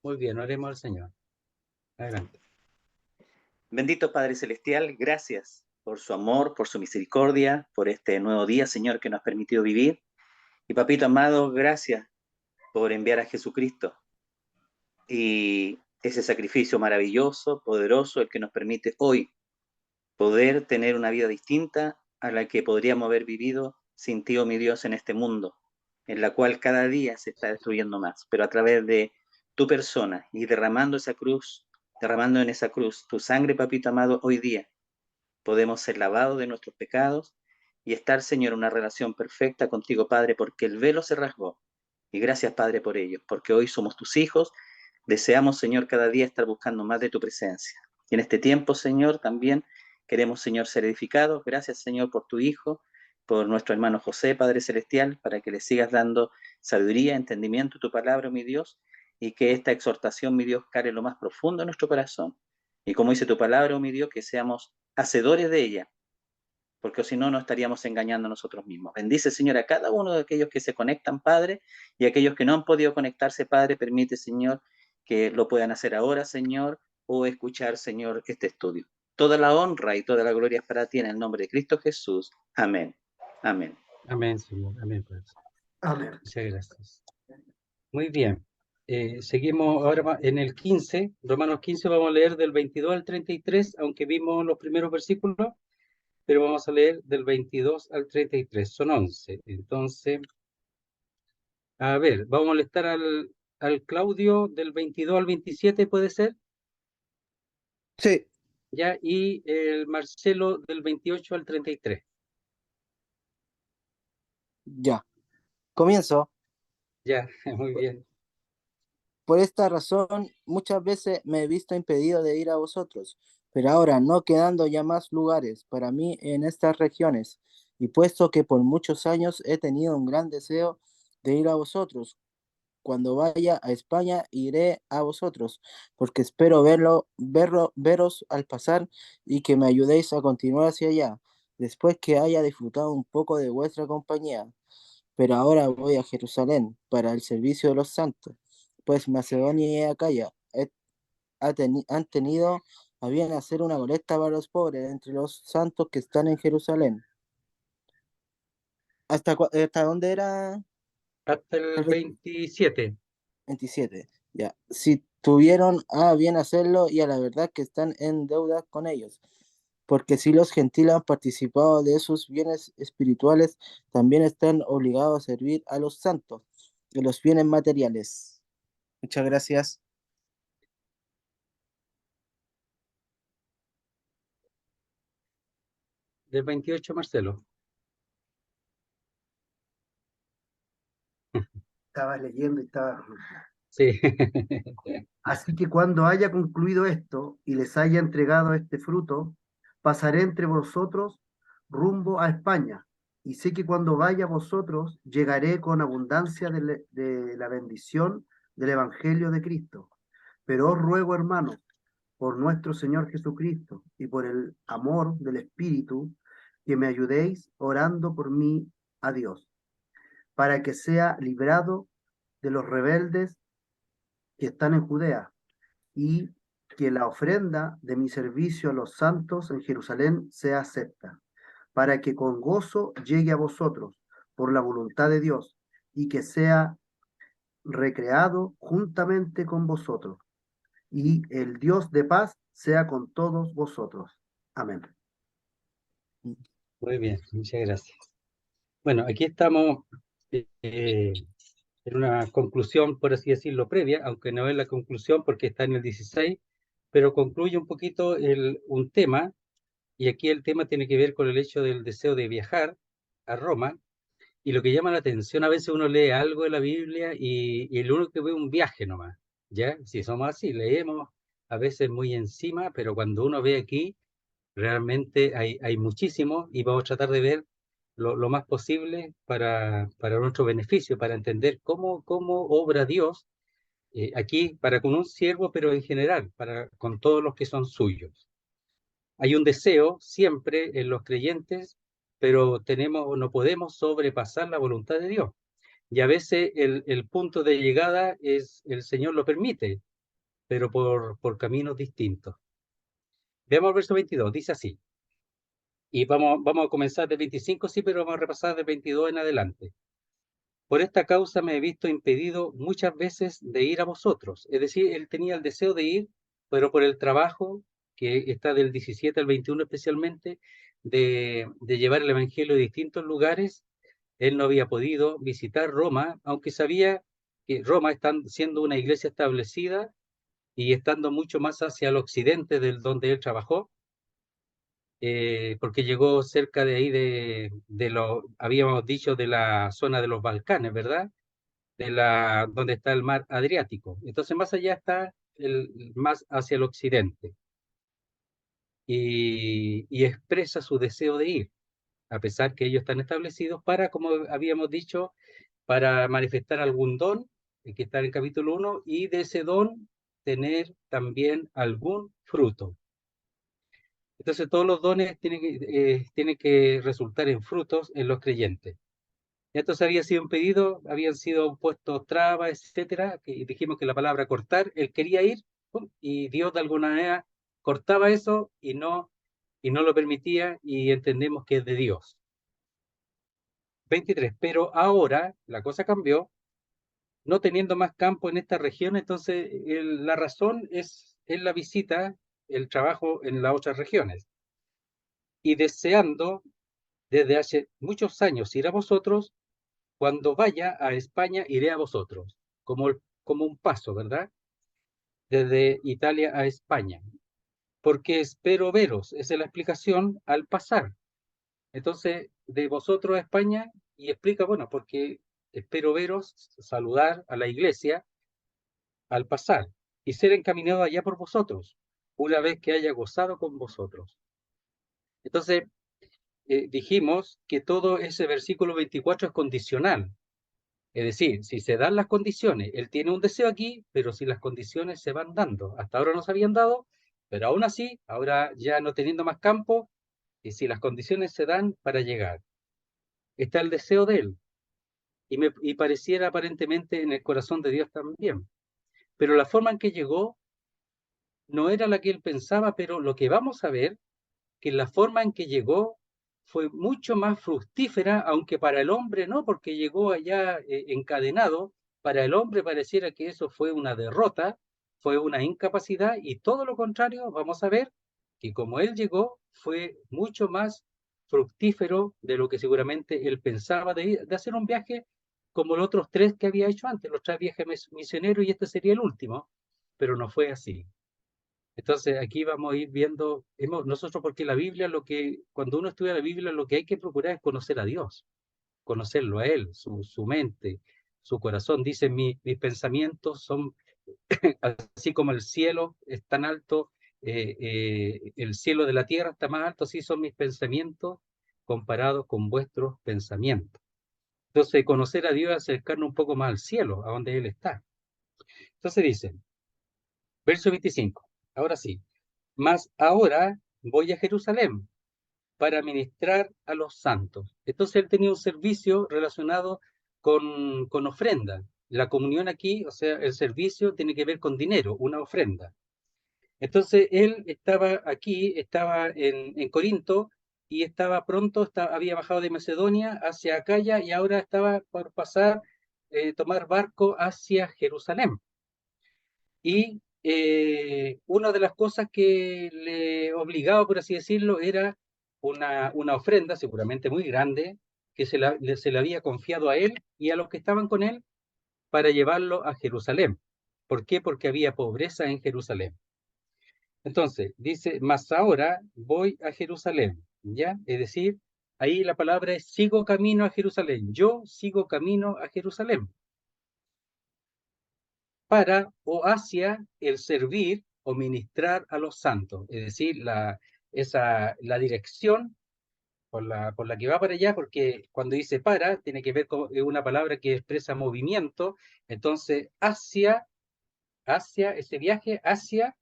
Muy bien, oremos al Señor. Adelante. Bendito Padre Celestial, gracias por su amor, por su misericordia, por este nuevo día, Señor, que nos ha permitido vivir. Y Papito amado, gracias por enviar a Jesucristo y ese sacrificio maravilloso, poderoso, el que nos permite hoy poder tener una vida distinta a la que podríamos haber vivido sin ti, oh mi Dios, en este mundo, en la cual cada día se está destruyendo más, pero a través de tu persona y derramando esa cruz, derramando en esa cruz tu sangre, Papito amado, hoy día podemos ser lavados de nuestros pecados y estar, Señor, en una relación perfecta contigo, Padre, porque el velo se rasgó. Y gracias, Padre, por ello, porque hoy somos tus hijos. Deseamos, Señor, cada día estar buscando más de tu presencia. Y en este tiempo, Señor, también queremos, Señor, ser edificados. Gracias, Señor, por tu Hijo, por nuestro hermano José, Padre Celestial, para que le sigas dando sabiduría, entendimiento a tu palabra, mi Dios, y que esta exhortación, mi Dios, cale en lo más profundo de nuestro corazón. Y como dice tu palabra, oh mi Dios, que seamos hacedores de ella, porque si no, no estaríamos engañando a nosotros mismos. Bendice, Señor, a cada uno de aquellos que se conectan, Padre, y aquellos que no han podido conectarse, Padre, permite, Señor, que lo puedan hacer ahora, Señor, o escuchar, Señor, este estudio. Toda la honra y toda la gloria es para ti en el nombre de Cristo Jesús. Amén. Amén. Amén, Señor. Amén, Padre. Amén. Muchas gracias. Muy bien. Seguimos ahora en el 15, Romanos 15, vamos a leer del 22 al 33, aunque vimos los primeros versículos, pero vamos a leer del 22 al 33, son 11. Entonces, a ver, vamos a molestar al Claudio del 22 al 27, ¿puede ser? Sí, Ya, y el Marcelo del 28 al 33. ya. Comienzo. Ya, muy bien. Por esta razón, muchas veces me he visto impedido de ir a vosotros, pero ahora no quedando ya más lugares para mí en estas regiones, y puesto que por muchos años he tenido un gran deseo de ir a vosotros, cuando vaya a España iré a vosotros, porque espero veros al pasar y que me ayudéis a continuar hacia allá, después que haya disfrutado un poco de vuestra compañía. Pero ahora voy a Jerusalén para el servicio de los santos, pues Macedonia y Acaya han tenido a bien hacer una colecta para los pobres entre los santos que están en Jerusalén. ¿Hasta dónde era? Hasta el 27. 27. Ya. Si tuvieron a bien hacerlo y a la verdad que están en deuda con ellos. Porque si los gentiles han participado de sus bienes espirituales, también están obligados a servir a los santos de los bienes materiales. Muchas gracias. Del 28, Marcelo. Estaba leyendo y estaba... Sí. Así que cuando haya concluido esto y les haya entregado este fruto, pasaré entre vosotros rumbo a España. Y sé que cuando vaya a vosotros, llegaré con abundancia de la bendición del Evangelio de Cristo. Pero os ruego, hermanos, por nuestro Señor Jesucristo y por el amor del Espíritu, que me ayudéis orando por mí a Dios, para que sea librado de los rebeldes que están en Judea, y que la ofrenda de mi servicio a los santos en Jerusalén sea acepta, para que con gozo llegue a vosotros por la voluntad de Dios, y que sea recreado juntamente con vosotros, y el Dios de paz sea con todos vosotros. Amén. Muy bien, muchas gracias. Bueno, aquí estamos en una conclusión, por así decirlo, previa, aunque no es la conclusión porque está en el 16, pero concluye un poquito un tema, y aquí el tema tiene que ver con el hecho del deseo de viajar a Roma, y lo que llama la atención, a veces uno lee algo de la Biblia y el único que ve un viaje nomás, ¿ya? Si somos así, leemos a veces muy encima, pero cuando uno ve aquí, realmente hay muchísimo y vamos a tratar de ver lo más posible para nuestro beneficio, para entender cómo obra Dios aquí para con un siervo, pero en general, para con todos los que son suyos. Hay un deseo siempre en los creyentes, pero no podemos sobrepasar la voluntad de Dios. Y a veces el punto de llegada es el Señor lo permite. pero por caminos distintos. Veamos el verso 22, dice así. Y vamos a comenzar del 25, sí, pero vamos a repasar del 22 en adelante. Por esta causa me he visto impedido muchas veces de ir a vosotros. Es decir, él tenía el deseo de ir, pero por el trabajo, que está del 17 al 21 especialmente, de llevar el Evangelio a distintos lugares, él no había podido visitar Roma, aunque sabía que Roma está siendo una iglesia establecida y estando mucho más hacia el occidente del donde él trabajó, porque llegó cerca de ahí habíamos dicho, de la zona de los Balcanes, ¿verdad? Donde está el mar Adriático. Entonces más allá está más hacia el occidente y expresa su deseo de ir, a pesar que ellos están establecidos para, como habíamos dicho, para manifestar algún don, que está en el capítulo 1, y de ese don tener también algún fruto. Entonces todos los dones tienen que resultar en frutos en los creyentes. Entonces había sido impedido, habían sido puestos trabas, etcétera, y dijimos que la palabra cortar, él quería ir, ¡pum!, y Dios de alguna manera cortaba eso y no lo permitía, y entendemos que es de Dios. 23, pero ahora la cosa cambió, no teniendo más campo en esta región, entonces la razón es la visita, el trabajo en las otras regiones, y deseando desde hace muchos años ir a vosotros. Cuando vaya a España, iré a vosotros, como un paso, ¿verdad? Desde Italia a España, porque espero veros, esa es la explicación al pasar. Entonces, de vosotros a España, y explica, bueno, porque espero veros, saludar a la iglesia al pasar, y ser encaminado allá por vosotros, una vez que haya gozado con vosotros. Entonces, dijimos que todo ese versículo 24 es condicional. Es decir, si se dan las condiciones, él tiene un deseo aquí, pero si las condiciones se van dando, hasta ahora no se habían dado, pero aún así, ahora ya no teniendo más campo, y si las condiciones se dan para llegar, está el deseo de él, y pareciera aparentemente en el corazón de Dios también. Pero la forma en que llegó no era la que él pensaba, pero lo que vamos a ver, que la forma en que llegó fue mucho más fructífera, aunque para el hombre no, porque llegó allá encadenado. Para el hombre pareciera que eso fue una derrota, fue una incapacidad, y todo lo contrario, vamos a ver que como él llegó, fue mucho más fructífero de lo que seguramente él pensaba de hacer un viaje como los otros tres que había hecho antes, los tres viajes misioneros, y este sería el último, pero no fue así. Entonces aquí vamos a ir viendo, nosotros, porque la Biblia, cuando uno estudia la Biblia, lo que hay que procurar es conocer a Dios, conocerlo a Él, su mente, su corazón. Dice, mis pensamientos son así como el cielo es tan alto, el cielo de la tierra está más alto, así son mis pensamientos comparados con vuestros pensamientos. Entonces, conocer a Dios es acercarnos un poco más al cielo, a donde Él está. Entonces dice, verso 25, ahora sí. Mas ahora voy a Jerusalén para ministrar a los santos. Entonces él tenía un servicio relacionado con ofrenda. La comunión aquí, o sea, el servicio tiene que ver con dinero, una ofrenda. Entonces él estaba aquí, estaba en Corinto, y estaba pronto, había bajado de Macedonia hacia Acaya, y ahora estaba por pasar, tomar barco hacia Jerusalén. Y una de las cosas que le obligaba, por así decirlo, era una ofrenda, seguramente muy grande, que se le había confiado a él y a los que estaban con él, para llevarlo a Jerusalén. ¿Por qué? Porque había pobreza en Jerusalén. Entonces, dice, mas ahora voy a Jerusalén, ¿ya? Es decir, ahí la palabra es sigo camino a Jerusalén. Yo sigo camino a Jerusalén para o hacia el servir o ministrar a los santos. Es decir, la dirección por la que va para allá, porque cuando dice para, tiene que ver con una palabra que expresa movimiento. Entonces, hacia ese viaje, hacia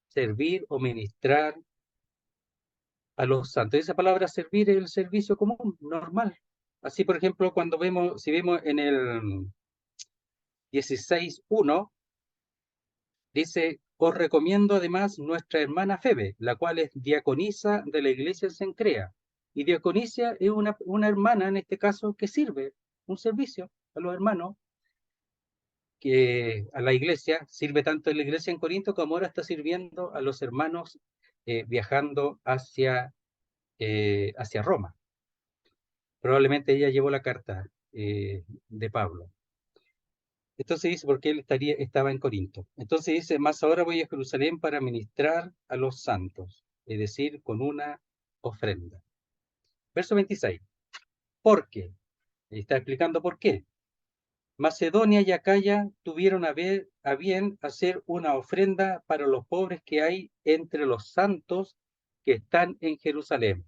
servir o ministrar a los santos. Esa palabra servir es el servicio común, normal. Así, por ejemplo, si vemos en el 16.1, Dice, os recomiendo además nuestra hermana Febe, la cual es diaconisa de la iglesia en Cencrea. Y diaconisa es una hermana, en este caso, que sirve un servicio a los hermanos, que a la iglesia, sirve tanto en la iglesia en Corinto como ahora está sirviendo a los hermanos viajando hacia Roma. Probablemente ella llevó la carta de Pablo. Entonces dice, porque él estaba en Corinto. Entonces dice, más ahora voy a Jerusalén para ministrar a los santos, es decir, con una ofrenda. Verso 26. ¿Por qué? Está explicando por qué. Macedonia y Acaya tuvieron a bien hacer una ofrenda para los pobres que hay entre los santos que están en Jerusalén.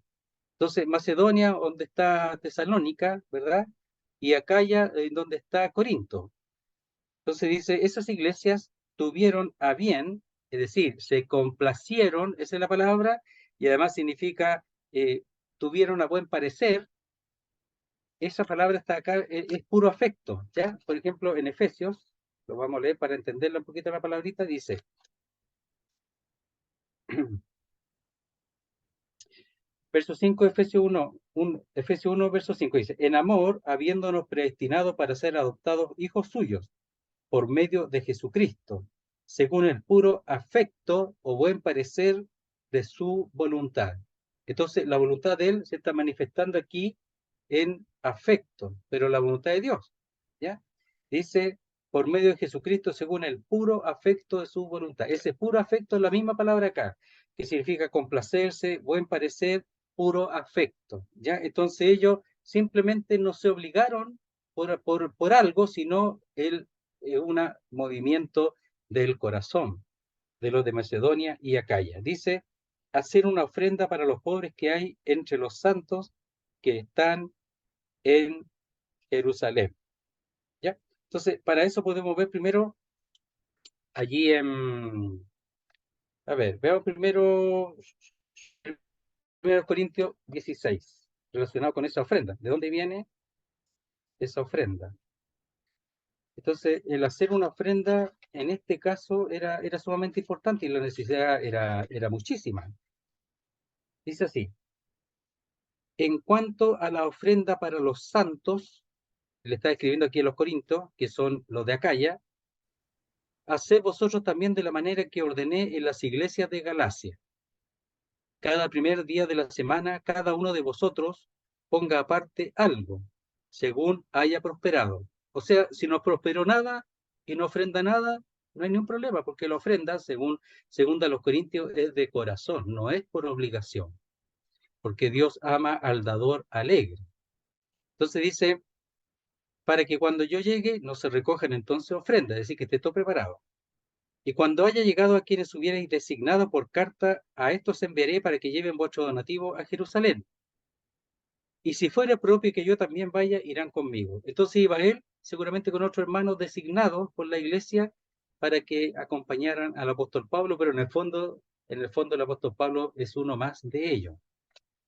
Entonces, Macedonia, donde está Tesalónica, ¿verdad? Y Acaya, donde está Corinto. Entonces dice, esas iglesias tuvieron a bien, es decir, se complacieron, esa es la palabra, y además significa tuvieron a buen parecer. Esa palabra está acá, es puro afecto, ¿ya? Por ejemplo, en Efesios, lo vamos a leer para entenderla un poquito la palabrita, dice, verso 5, Efesios 1, verso 5, dice, en amor, habiéndonos predestinado para ser adoptados hijos suyos, por medio de Jesucristo, según el puro afecto o buen parecer de su voluntad. Entonces, la voluntad de él se está manifestando aquí en afecto, pero la voluntad de Dios, ¿ya? Dice, por medio de Jesucristo, según el puro afecto de su voluntad. Ese puro afecto es la misma palabra acá, que significa complacerse, buen parecer, puro afecto, ¿ya? Entonces ellos simplemente no se obligaron por algo, sino un movimiento del corazón de los de Macedonia y Acaya. Dice, hacer una ofrenda para los pobres que hay entre los santos que están en Jerusalén. ¿Ya? Entonces, para eso podemos ver primero allí en... A ver, veamos primero 1 Corintios 16, relacionado con esa ofrenda. ¿De dónde viene esa ofrenda? Entonces, el hacer una ofrenda en este caso era sumamente importante y la necesidad era muchísima. Dice así, en cuanto a la ofrenda para los santos, le está escribiendo aquí a los Corintios, que son los de Acaya, haced vosotros también de la manera que ordené en las iglesias de Galacia. Cada primer día de la semana, cada uno de vosotros ponga aparte algo, según haya prosperado. O sea, si no prosperó nada y no ofrenda nada, no hay ningún problema, porque la ofrenda, según a los Corintios, es de corazón, no es por obligación, porque Dios ama al dador alegre. Entonces dice, para que cuando yo llegue no se recojan entonces ofrendas, es decir, que esté todo preparado. Y cuando haya llegado a quienes hubierais designado por carta, a estos enviaré para que lleven vuestro donativo a Jerusalén. Y si fuera propio que yo también vaya, irán conmigo. Entonces iba él, seguramente con otros hermanos designados por la iglesia, para que acompañaran al apóstol Pablo, pero en el fondo el apóstol Pablo es uno más de ellos.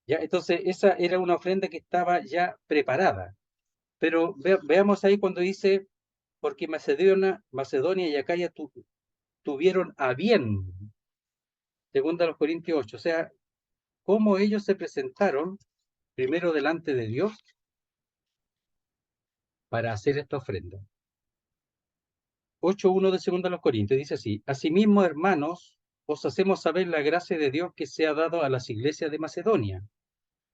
¿Ya? Entonces esa era una ofrenda que estaba ya preparada. Pero veamos ahí cuando dice, porque Macedonia y Acaya tuvieron a bien, según a los Corintios 8, o sea, cómo ellos se presentaron primero delante de Dios para hacer esta ofrenda. 8.1 de segunda a los Corintios dice así, asimismo, hermanos, os hacemos saber la gracia de Dios que se ha dado a las iglesias de Macedonia.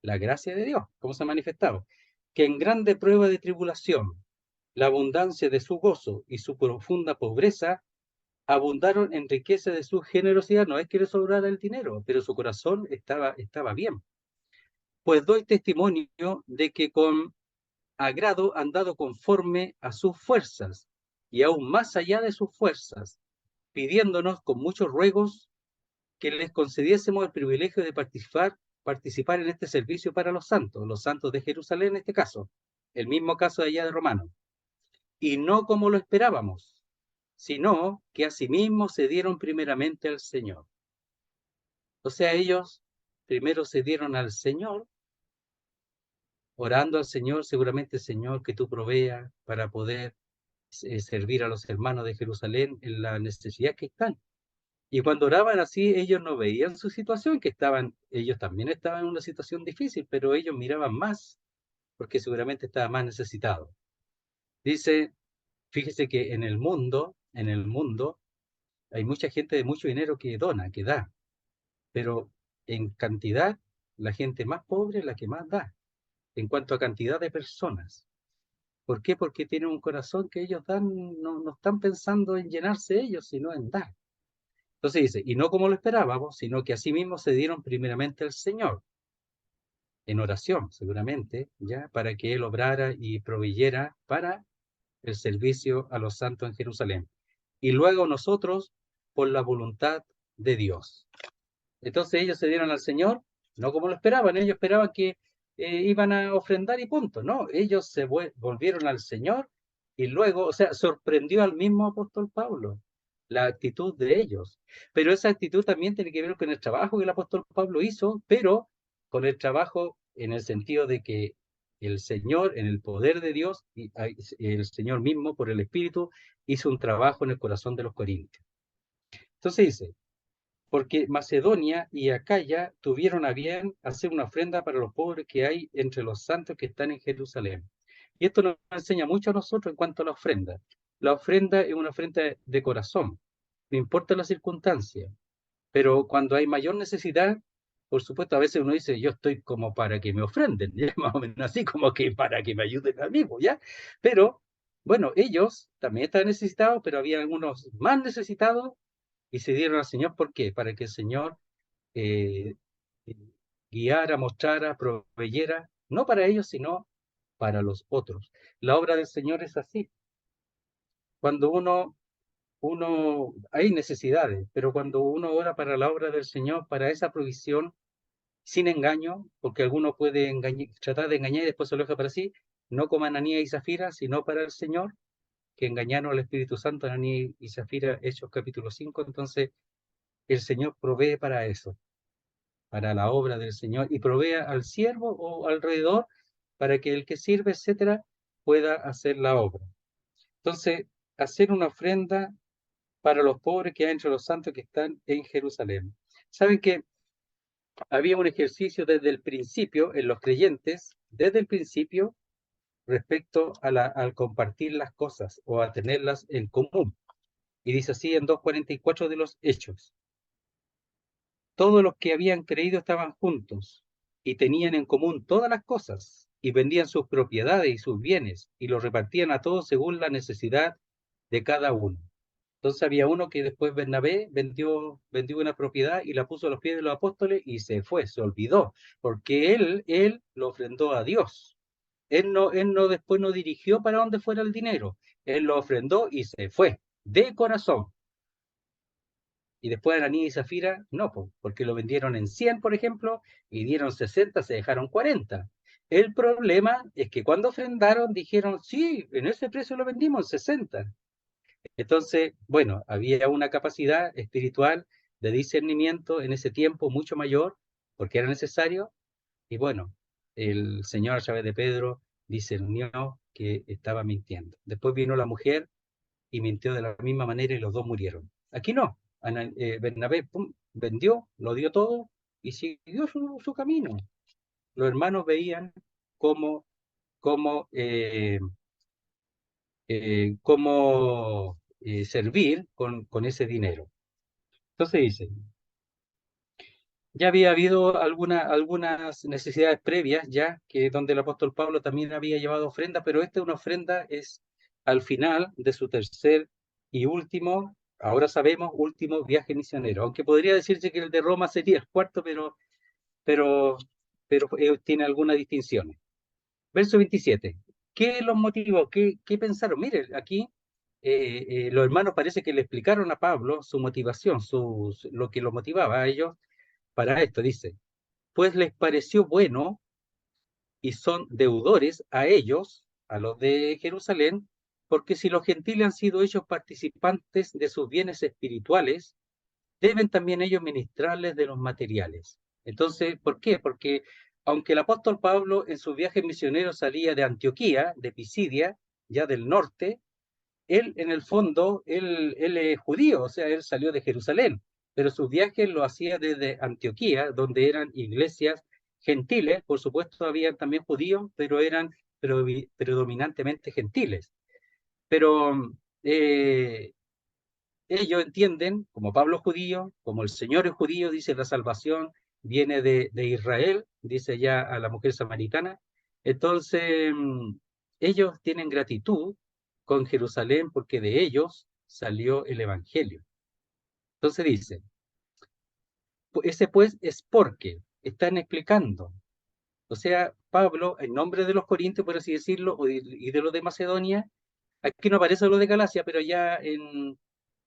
La gracia de Dios, ¿cómo se ha manifestado? Que en grande prueba de tribulación, la abundancia de su gozo y su profunda pobreza abundaron en riqueza de su generosidad. No es que les sobrara el dinero, pero su corazón estaba bien. Pues doy testimonio de que con agrado han dado conforme a sus fuerzas y aún más allá de sus fuerzas, pidiéndonos con muchos ruegos que les concediésemos el privilegio de participar en este servicio para los santos de Jerusalén en este caso, el mismo caso de allá de Romanos, y no como lo esperábamos, sino que asimismo se dieron primeramente al Señor. O sea, ellos primero se dieron al Señor, orando al Señor, seguramente Señor, que tú proveas para poder servir a los hermanos de Jerusalén en la necesidad que están. Y cuando oraban así, ellos no veían su situación, que ellos también estaban en una situación difícil, pero ellos miraban más, porque seguramente estaban más necesitados. Dice, fíjese que en el mundo, hay mucha gente de mucho dinero que dona, que da, pero en cantidad, la gente más pobre es la que más da, en cuanto a cantidad de personas. ¿Por qué? Porque tienen un corazón que ellos dan, no están pensando en llenarse ellos, sino en dar. Entonces dice, y no como lo esperábamos, sino que asimismo se dieron primeramente al Señor, en oración seguramente, ya, para que Él obrara y proveyera para el servicio a los santos en Jerusalén. Y luego nosotros, por la voluntad de Dios. Entonces ellos se dieron al Señor, no como lo esperaban, ellos esperaban que iban a ofrendar y punto, no, ellos se volvieron al Señor y luego, o sea, sorprendió al mismo apóstol Pablo la actitud de ellos. Pero esa actitud también tiene que ver con el trabajo que el apóstol Pablo hizo, pero con el trabajo en el sentido de que el Señor, en el poder de Dios, y el Señor mismo, por el Espíritu, hizo un trabajo en el corazón de los corintios. Entonces dice, porque Macedonia y Acaya tuvieron a bien hacer una ofrenda para los pobres que hay entre los santos que están en Jerusalén. Y esto nos enseña mucho a nosotros en cuanto a la ofrenda. La ofrenda es una ofrenda de corazón, no importa la circunstancia, pero cuando hay mayor necesidad, por supuesto, a veces uno dice, yo estoy como para que me ofrenden, ¿ya? Más o menos así, como que para que me ayuden a mí, ¿ya? Pero, bueno, ellos también estaban necesitados, pero había algunos más necesitados y se dieron al Señor. ¿Por qué? Para que el Señor eh, guiara, mostrara, proveyera, no para ellos, sino para los otros. La obra del Señor es así. Cuando hay necesidades, pero cuando uno ora para la obra del Señor, para esa provisión, sin engaño, porque alguno puede tratar de engañar y después se lo deja para sí, no como Ananías y Zafira, sino para el Señor, que engañaron al Espíritu Santo, Ananías y Zafira, Hechos capítulo 5. Entonces el Señor provee para eso, para la obra del Señor, y provea al siervo o alrededor para que el que sirve, etcétera, pueda hacer la obra. Entonces, hacer una ofrenda para los pobres que hay entre los santos que están en Jerusalén. Saben que había un ejercicio desde el principio en los creyentes, desde el principio, respecto al compartir las cosas o a tenerlas en común. Y dice así en 2:44 de los Hechos. Todos los que habían creído estaban juntos y tenían en común todas las cosas, y vendían sus propiedades y sus bienes, y los repartían a todos según la necesidad de cada uno. Entonces había uno que después Bernabé vendió una propiedad y la puso a los pies de los apóstoles y se fue, se olvidó, porque él lo ofrendó a Dios. Él no después no dirigió para dónde fuera el dinero, él lo ofrendó y se fue, de corazón. Y después Ananías y Zafira, no, porque lo vendieron en 100, por ejemplo, y dieron 60, se dejaron 40. El problema es que cuando ofrendaron dijeron, sí, en ese precio lo vendimos, 60. Entonces, bueno, había una capacidad espiritual de discernimiento en ese tiempo mucho mayor, porque era necesario, y bueno, el Señor a través de Pedro discernió que estaba mintiendo. Después vino la mujer y mintió de la misma manera y los dos murieron. Aquí no. Bernabé vendió, lo dio todo y siguió su camino. Los hermanos veían cómo, cómo, servir con ese dinero. Entonces dice, ya había habido algunas necesidades previas, ya que donde el apóstol Pablo también había llevado ofrenda, pero esta una ofrenda es al final de su tercer y último, ahora sabemos, último viaje misionero. Aunque podría decirse que el de Roma sería el cuarto, pero tiene algunas distinciones. Verso 27. ¿Qué los motivó? ¿Qué pensaron? Miren, aquí los hermanos parece que le explicaron a Pablo su motivación, lo que lo motivaba a ellos para esto. Dice, pues les pareció bueno y son deudores a ellos, a los de Jerusalén, porque si los gentiles han sido ellos participantes de sus bienes espirituales, deben también ellos ministrarles de los materiales. Entonces, ¿por qué? Porque aunque el apóstol Pablo en sus viajes misioneros salía de Antioquía, de Pisidia, ya del norte, él en el fondo, él es judío, o sea, él salió de Jerusalén, pero sus viajes lo hacía desde Antioquía, donde eran iglesias gentiles, por supuesto había también judíos, pero eran predominantemente gentiles. Pero ellos entienden, como Pablo es judío, como el Señor es judío, dice la salvación viene de Israel, dice ya a la mujer samaritana. Entonces, ellos tienen gratitud con Jerusalén porque de ellos salió el Evangelio. Entonces dice, ese pues es porque están explicando. O sea, Pablo, en nombre de los corintios, por así decirlo, y de los de Macedonia, aquí no aparece lo de Galacia, pero ya en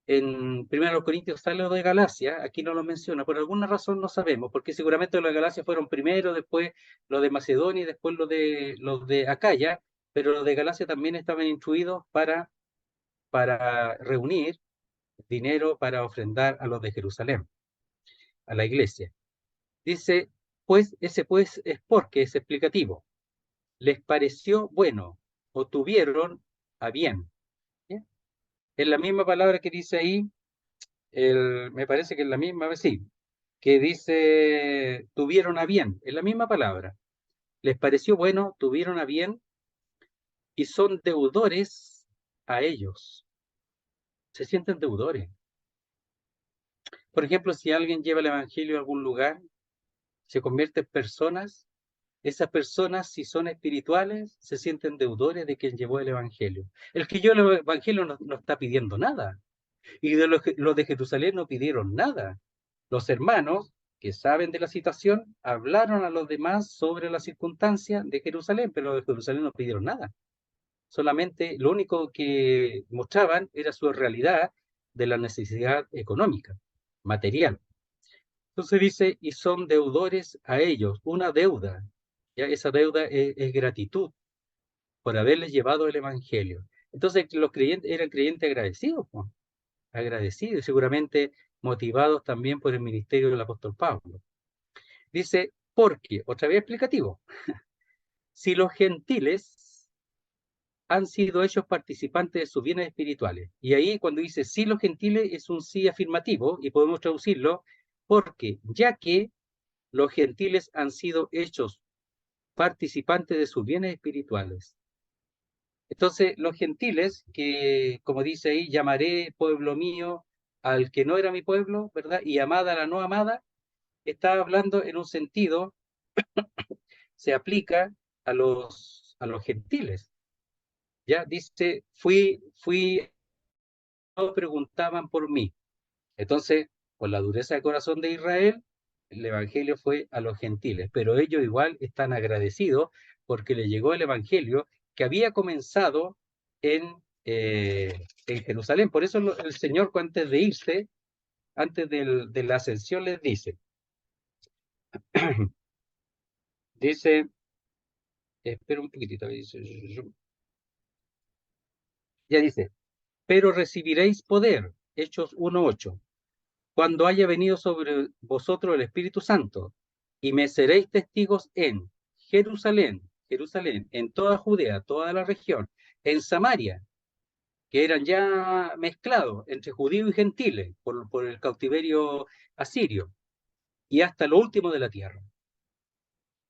1 Corintios sale lo de Galacia, aquí no lo menciona, por alguna razón no sabemos, porque seguramente los de Galacia fueron primero, después los de Macedonia y después los de Acaya, pero los de Galacia también estaban instruidos para reunir dinero para ofrendar a los de Jerusalén, a la iglesia. Dice, pues ese pues es porque es explicativo. Les pareció bueno o tuvieron a bien. ¿Bien? Es la misma palabra que dice ahí, me parece que es la misma, sí, que dice tuvieron a bien, es la misma palabra. Les pareció bueno, tuvieron a bien y son deudores a ellos. Se sienten deudores. Por ejemplo, si alguien lleva el evangelio a algún lugar, se convierte en personas, esas personas, si son espirituales, se sienten deudores de quien llevó el evangelio. El que llevó el evangelio no está pidiendo nada. Y de los de Jerusalén no pidieron nada. Los hermanos que saben de la situación hablaron a los demás sobre la circunstancia de Jerusalén, pero los de Jerusalén no pidieron nada. Solamente lo único que mostraban era su realidad de la necesidad económica, material. Entonces dice, y son deudores a ellos, una deuda. Ya esa deuda es gratitud por haberles llevado el evangelio. Entonces los creyentes eran creyentes agradecidos, ¿no? Agradecidos y seguramente motivados también por el ministerio del apóstol Pablo. Dice, porque, otra vez explicativo, si los gentiles han sido hechos participantes de sus bienes espirituales. Y ahí cuando dice si los gentiles es un sí afirmativo y podemos traducirlo porque ya que los gentiles han sido hechos participantes de sus bienes espirituales. Entonces, los gentiles, que como dice ahí, llamaré pueblo mío al que no era mi pueblo, ¿verdad? Y amada a la no amada, está hablando en un sentido, se aplica a los gentiles. Ya dice, no preguntaban por mí. Entonces, por la dureza de corazón de Israel, el evangelio fue a los gentiles, pero ellos igual están agradecidos porque les llegó el evangelio que había comenzado en Jerusalén. Por eso el Señor, antes de irse, antes de la ascensión, les dice, dice, espera un poquitito, ya dice, pero recibiréis poder, Hechos 1:8, cuando haya venido sobre vosotros el Espíritu Santo, y me seréis testigos en Jerusalén, en toda Judea, toda la región, en Samaria, que eran ya mezclados entre judíos y gentiles por el cautiverio asirio, y hasta lo último de la tierra.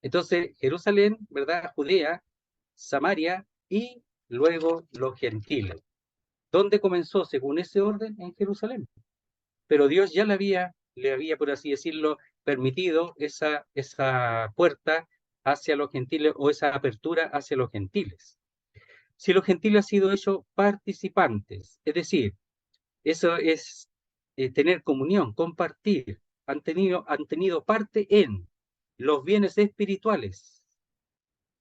Entonces, Jerusalén, ¿verdad? Judea, Samaria y luego los gentiles. ¿Dónde comenzó según ese orden? En Jerusalén. Pero Dios ya le había, por así decirlo, permitido esa puerta hacia los gentiles o esa apertura hacia los gentiles. Si los gentiles han sido hechos participantes, es decir, eso es tener comunión, compartir, han tenido parte en los bienes espirituales.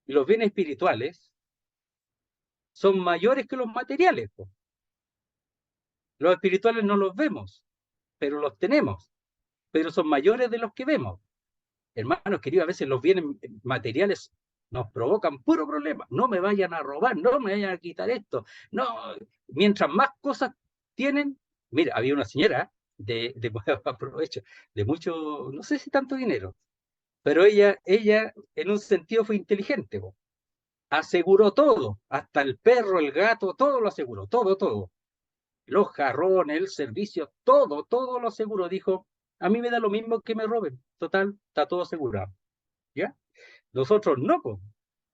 Y los bienes espirituales son mayores que los materiales. Los espirituales no los vemos, pero los tenemos, pero son mayores de los que vemos. Hermanos queridos, a veces los bienes materiales nos provocan puro problema. No me vayan a robar, no me vayan a quitar esto. No, mientras más cosas tienen, mira, había una señora de aprovecho, de mucho, no sé si tanto dinero, pero ella en un sentido fue inteligente. aseguró todo, hasta el perro, el gato, todo lo aseguró, todo, todo. Los jarrones, el servicio, todo, todo lo aseguró. Dijo, a mí me da lo mismo que me roben, total, está todo asegurado. ¿Ya? Nosotros no, pues.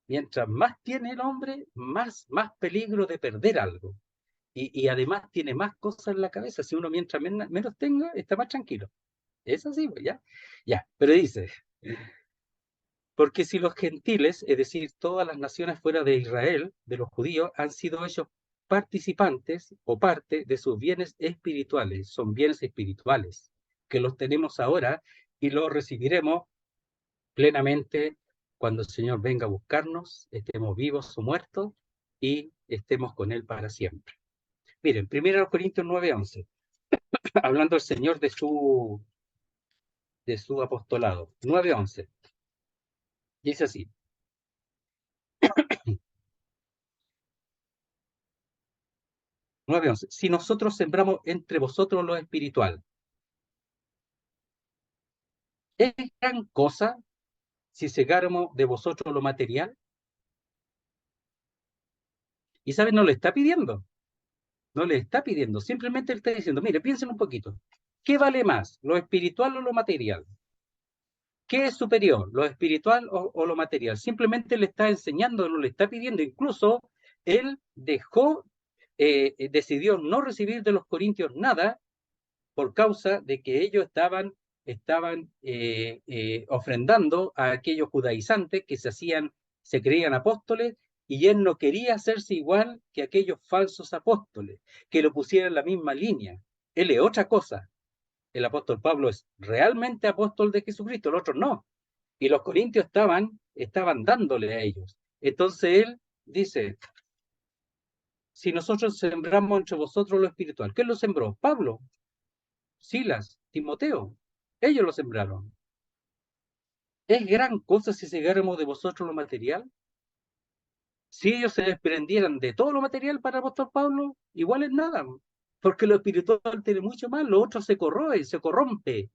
Mientras más tiene el hombre, más peligro de perder algo. Y además tiene más cosas en la cabeza. Si uno mientras menos tenga, está más tranquilo. Es así, pues, ¿ya? Ya, pero dice, porque si los gentiles, es decir, todas las naciones fuera de Israel, de los judíos, han sido ellos participantes o parte de sus bienes espirituales, son bienes espirituales, que los tenemos ahora y los recibiremos plenamente cuando el Señor venga a buscarnos, estemos vivos o muertos y estemos con Él para siempre. Miren, 1 Corintios 9:11, hablando el Señor de su apostolado. 9:11, dice así. 9:11, si nosotros sembramos entre vosotros lo espiritual, ¿es gran cosa si segáramos de vosotros lo material? Y ¿saben? No le está pidiendo, no le está pidiendo, simplemente le está diciendo, mire, piensen un poquito, ¿qué vale más, lo espiritual o lo material? ¿Qué es superior, lo espiritual o lo material? Simplemente le está enseñando, no le está pidiendo. Incluso él decidió no recibir de los corintios nada por causa de que ellos estaban ofrendando a aquellos judaizantes que se creían apóstoles, y él no quería hacerse igual que aquellos falsos apóstoles, que lo pusieran en la misma línea. Él es otra cosa. El apóstol Pablo es realmente apóstol de Jesucristo, los otros no. Y los corintios estaban dándole a ellos. Entonces él dice, si nosotros sembramos entre vosotros lo espiritual, ¿quién lo sembró? Pablo, Silas, Timoteo, ellos lo sembraron. ¿Es gran cosa si segáramos de vosotros lo material? Si ellos se desprendieran de todo lo material para el apóstol Pablo, igual es nada, porque lo espiritual tiene mucho más, lo otro se corroe, se corrompe.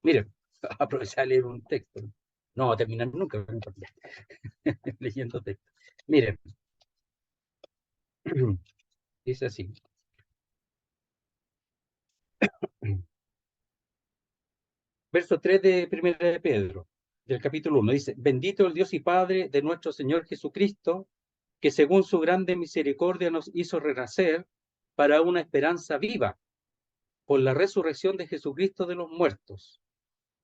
Miren, aprovechar a leer un texto. No va a terminar nunca leyendo texto. Miren, dice así. Verso 3 de 1 de Pedro, del capítulo 1, dice, bendito el Dios y Padre de nuestro Señor Jesucristo, que según su grande misericordia nos hizo renacer para una esperanza viva, por la resurrección de Jesucristo de los muertos,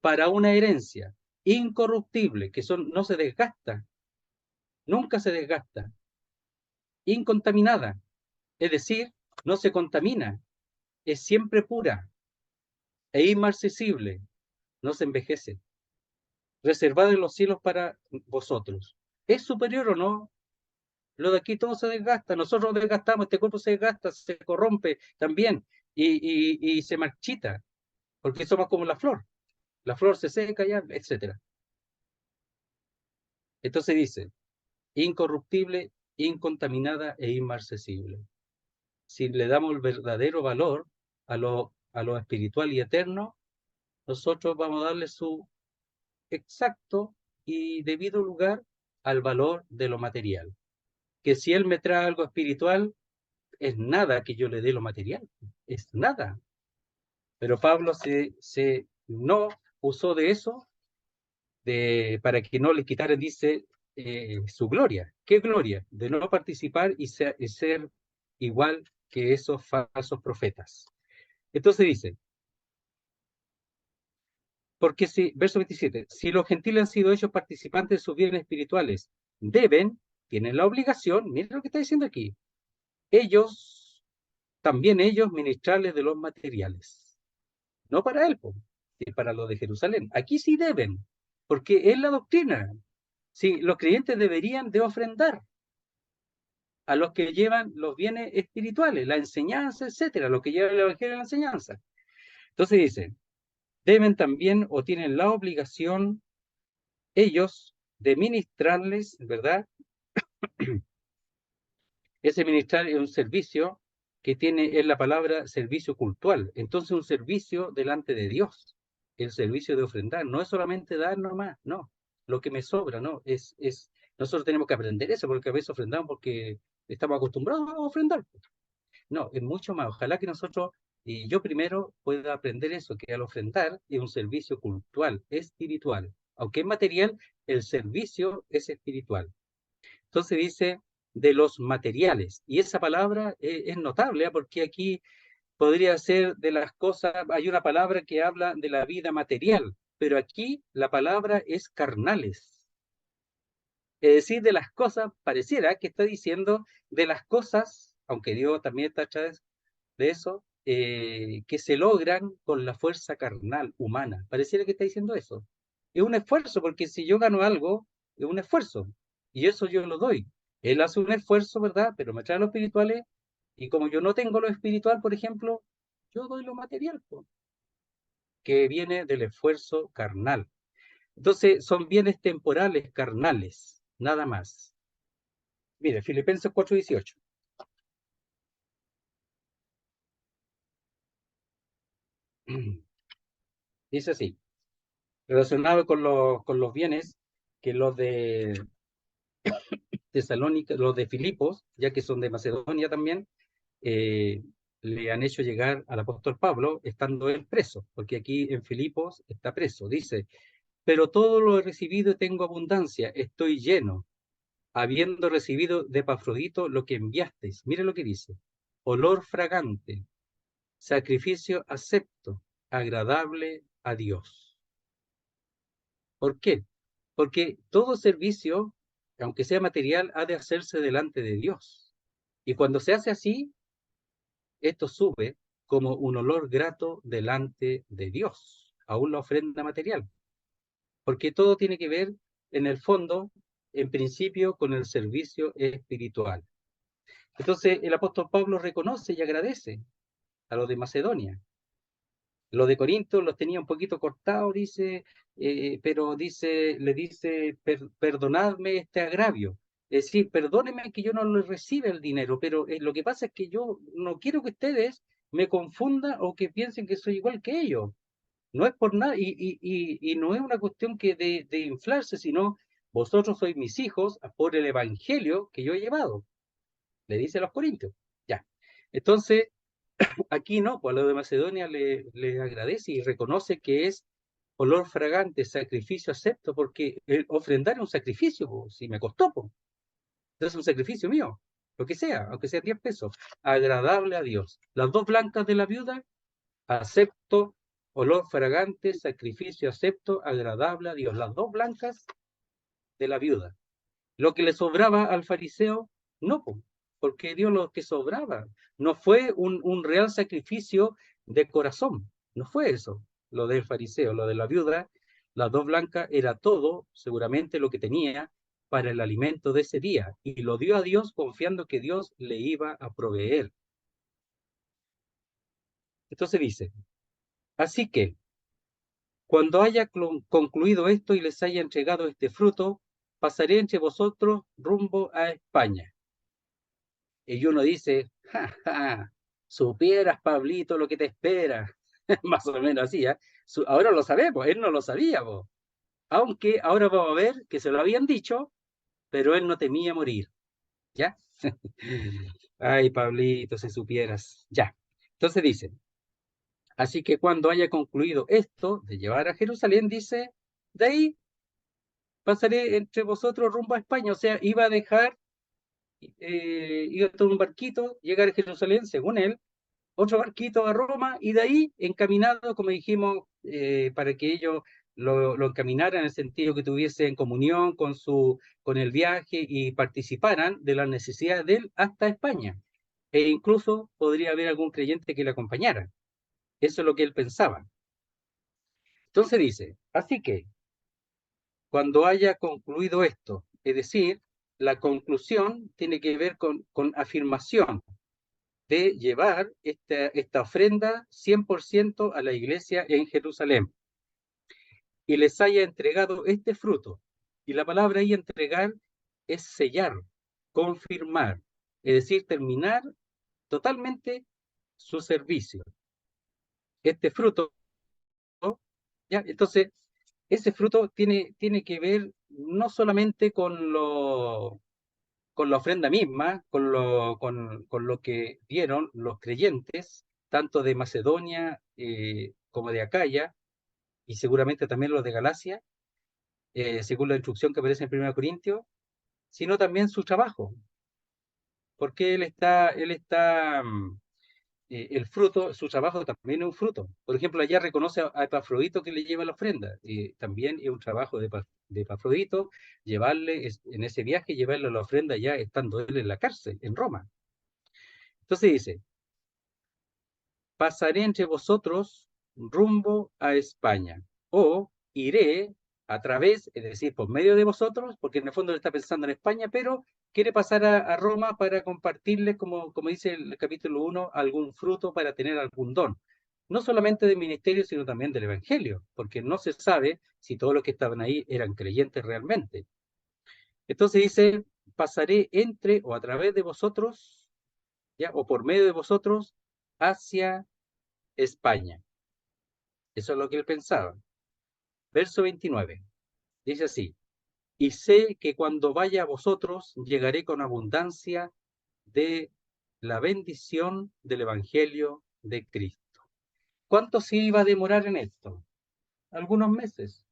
para una herencia incorruptible, que no se desgasta, nunca se desgasta, incontaminada, es decir, no se contamina, es siempre pura e inmarcesible, no se envejece, reservada en los cielos para vosotros. ¿Es superior o no? Lo de aquí todo se desgasta, nosotros desgastamos, este cuerpo se desgasta, se corrompe también y se marchita, porque somos como la flor se seca ya, etc. Entonces dice, incorruptible, incontaminada e inmarcesible. Si le damos el verdadero valor a lo espiritual y eterno, nosotros vamos a darle su exacto y debido lugar al valor de lo material. Que si él me trae algo espiritual, es nada que yo le dé lo material, es nada. Pero Pablo no usó de eso para que no le quitaran, dice, su gloria. ¿Qué gloria? De no participar y ser igual que esos falsos profetas. Entonces dice, porque verso 27, si los gentiles han sido hechos participantes de sus bienes espirituales, tienen la obligación, miren lo que está diciendo aquí, también ellos ministrarles de los materiales. No para él, sino para los de Jerusalén. Aquí sí deben, porque es la doctrina. Sí, los creyentes deberían de ofrendar a los que llevan los bienes espirituales, la enseñanza, etcétera, los que llevan el evangelio y la enseñanza. Entonces dice, deben también o tienen la obligación ellos de ministrarles, ¿verdad? Ese ministrar es un servicio que tiene en la palabra servicio cultual. Entonces un servicio delante de Dios, el servicio de ofrendar. No es solamente dar nomás, no. Lo que me sobra, no. Es Nosotros tenemos que aprender eso, porque a veces ofrendamos porque estamos acostumbrados a ofrendar. No, es mucho más. Ojalá que nosotros, y yo primero, pueda aprender eso, que al ofrendar es un servicio cultural, espiritual. Aunque es material, el servicio es espiritual. Entonces dice de los materiales. Y esa palabra es notable, porque aquí podría ser de las cosas, hay una palabra que habla de la vida material, pero aquí la palabra es carnales. Es decir, de las cosas, pareciera que está diciendo de las cosas, aunque Dios también está atrás de eso, que se logran con la fuerza carnal, humana. Pareciera que está diciendo eso. Es un esfuerzo, porque si yo gano algo, es un esfuerzo, y eso yo lo doy. Él hace un esfuerzo, ¿verdad? Pero me trae lo espirituales, y como yo no tengo lo espiritual, por ejemplo, yo doy lo material, po, que viene del esfuerzo carnal. Entonces, son bienes temporales, carnales, nada más. Mire, Filipenses 4:18. Dice así, relacionado con los bienes que los de Tesalónica, los de Filipos, ya que son de Macedonia también, eh, le han hecho llegar al apóstol Pablo, estando él preso, porque aquí en Filipos está preso. Dice, pero todo lo he recibido y tengo abundancia, estoy lleno, habiendo recibido de Epafrodito lo que enviasteis. Mire lo que dice, olor fragante, sacrificio acepto, agradable a Dios. ¿Por qué? Porque todo servicio, aunque sea material, ha de hacerse delante de Dios. Y cuando se hace así, esto sube como un olor grato delante de Dios, aún la ofrenda material. Porque todo tiene que ver, en el fondo, en principio, con el servicio espiritual. Entonces, el apóstol Pablo reconoce y agradece a los de Macedonia. Los de Corinto los tenía un poquito cortados, dice, pero dice, le dice, perdonadme este agravio. Es decir, perdónenme que yo no les reciba el dinero, pero lo que pasa es que yo no quiero que ustedes me confundan o que piensen que soy igual que ellos. No es por nada, y no es una cuestión que de inflarse, sino vosotros sois mis hijos por el evangelio que yo he llevado, le dice a los corintios. Ya. Entonces, aquí no, pues a lo de Macedonia le agradece y reconoce que es olor fragante, sacrificio acepto, porque ofrendar es un sacrificio, pues, si me costó, pues. Entonces es un sacrificio mío, lo que sea, aunque sea 10 pesos, agradable a Dios. Las dos blancas de la viuda, acepto, olor fragante, sacrificio acepto, agradable a Dios. Las dos blancas de la viuda. Lo que le sobraba al fariseo, no, porque dio lo que sobraba. No fue un real sacrificio de corazón, no fue eso. Lo del fariseo, lo de la viuda, las dos blancas, era todo, seguramente lo que tenía para el alimento de ese día, y lo dio a Dios confiando que Dios le iba a proveer. Entonces dice, así que, cuando haya concluido esto y les haya entregado este fruto, pasaré entre vosotros rumbo a España. Y uno dice, ja, ja, supieras, Pablito, lo que te espera. Más o menos así, ¿eh? Ahora lo sabemos, él no lo sabía, po. Aunque ahora vamos a ver que se lo habían dicho, pero él no temía morir. ¿Ya? Ay, Pablito, si supieras. Ya. Entonces dice, así que cuando haya concluido esto de llevar a Jerusalén, dice, de ahí pasaré entre vosotros rumbo a España. O sea, iba a dejar, iba a tomar un barquito, llegar a Jerusalén, según él, otro barquito a Roma, y de ahí encaminado, como dijimos, para que ellos lo encaminaran en el sentido que tuviesen comunión con el viaje y participaran de las necesidades de él hasta España. E incluso podría haber algún creyente que le acompañara. Eso es lo que él pensaba. Entonces dice, así que cuando haya concluido esto, es decir, la conclusión tiene que ver con afirmación de llevar esta ofrenda 100% a la iglesia en Jerusalén, y les haya entregado este fruto. Y la palabra ahí entregar es sellar, confirmar, es decir, terminar totalmente su servicio. Este fruto, ¿ya? Entonces, ese fruto tiene que ver no solamente con la ofrenda misma, con lo que dieron los creyentes, tanto de Macedonia como de Acaya, y seguramente también los de Galacia, según la instrucción que aparece en 1 Corintios, sino también su trabajo, porque el fruto, su trabajo también es un fruto. Por ejemplo, allá reconoce a Epafrodito que le lleva la ofrenda. También es un trabajo de Epafrodito llevarle, en ese viaje, llevarle la ofrenda ya estando él en la cárcel, en Roma. Entonces dice, pasaré entre vosotros rumbo a España, o iré a través, es decir, por medio de vosotros, porque en el fondo él está pensando en España, pero quiere pasar a Roma para compartirles, como dice el capítulo 1, algún fruto para tener algún don. No solamente del ministerio, sino también del evangelio, porque no se sabe si todos los que estaban ahí eran creyentes realmente. Entonces dice, pasaré entre o a través de vosotros, ¿ya? O por medio de vosotros, hacia España. Eso es lo que él pensaba. Verso 29. Dice así, y sé que cuando vaya a vosotros llegaré con abundancia de la bendición del Evangelio de Cristo. ¿Cuánto se iba a demorar en esto? Algunos meses.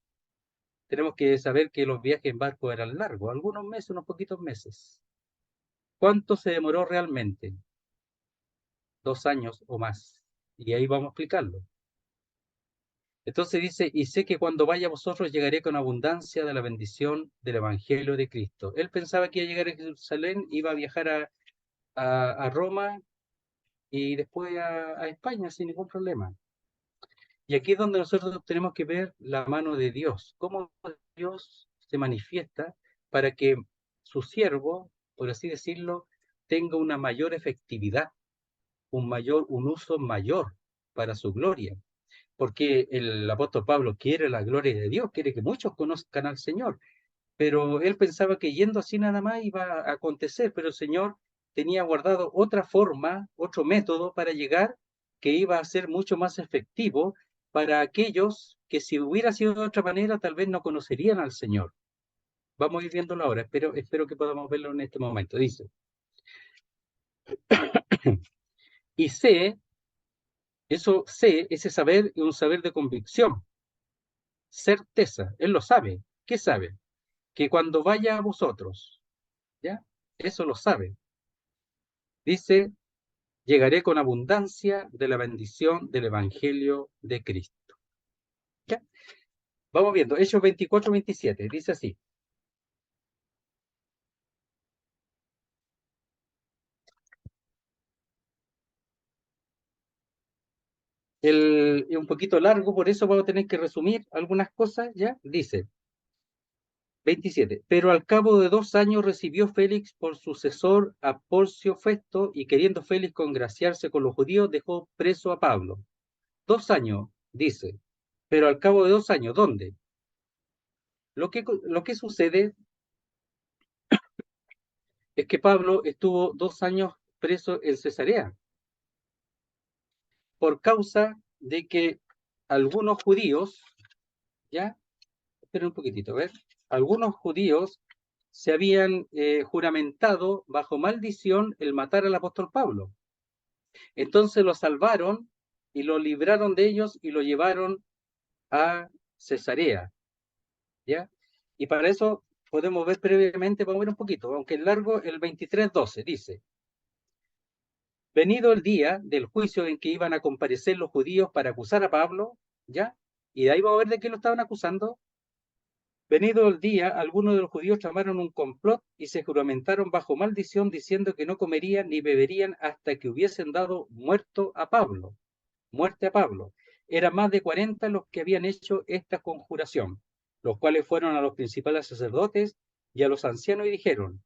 Tenemos que saber que los viajes en barco eran largos, algunos meses, unos poquitos meses. ¿Cuánto se demoró realmente? 2 años o más. Y ahí vamos a explicarlo. Entonces dice, y sé que cuando vaya a vosotros llegaré con abundancia de la bendición del Evangelio de Cristo. Él pensaba que iba a llegar a Jerusalén, iba a viajar a Roma y después a España sin ningún problema. Y aquí es donde nosotros tenemos que ver la mano de Dios, cómo Dios se manifiesta para que su siervo, por así decirlo, tenga una mayor efectividad, un uso mayor para su gloria. Porque el apóstol Pablo quiere la gloria de Dios, quiere que muchos conozcan al Señor, pero él pensaba que yendo así nada más iba a acontecer, pero el Señor tenía guardado otra forma, otro método para llegar que iba a ser mucho más efectivo para aquellos que si hubiera sido de otra manera tal vez no conocerían al Señor. Vamos a ir viéndolo ahora, espero que podamos verlo en este momento. Dice, y ese saber es un saber de convicción, certeza, él lo sabe. ¿Qué sabe? Que cuando vaya a vosotros, ¿ya? Eso lo sabe. Dice, llegaré con abundancia de la bendición del Evangelio de Cristo. ¿Ya? Vamos viendo, Hechos 24-27, dice así. Es un poquito largo, por eso vamos a tener que resumir algunas cosas, ¿ya? Dice, 27. Pero al cabo de 2 años recibió Félix por sucesor a Porcio Festo, y queriendo Félix congraciarse con los judíos, dejó preso a Pablo. 2 años, dice. Pero al cabo de 2 años, ¿dónde? Lo que sucede es que Pablo estuvo 2 años preso en Cesarea por causa de que algunos judíos, ¿ya? Espera un poquitito, a ver. Algunos judíos se habían juramentado bajo maldición el matar al apóstol Pablo. Entonces lo salvaron y lo libraron de ellos y lo llevaron a Cesarea, ¿ya? Y para eso podemos ver previamente, vamos a ver un poquito, aunque es largo, el 23:12 dice, venido el día del juicio en que iban a comparecer los judíos para acusar a Pablo, ¿ya? Y de ahí vamos a ver de qué lo estaban acusando. Venido el día, algunos de los judíos tramaron un complot y se juramentaron bajo maldición, diciendo que no comerían ni beberían hasta que hubiesen dado muerte a Pablo. Eran más de 40 los que habían hecho esta conjuración, los cuales fueron a los principales sacerdotes y a los ancianos y dijeron,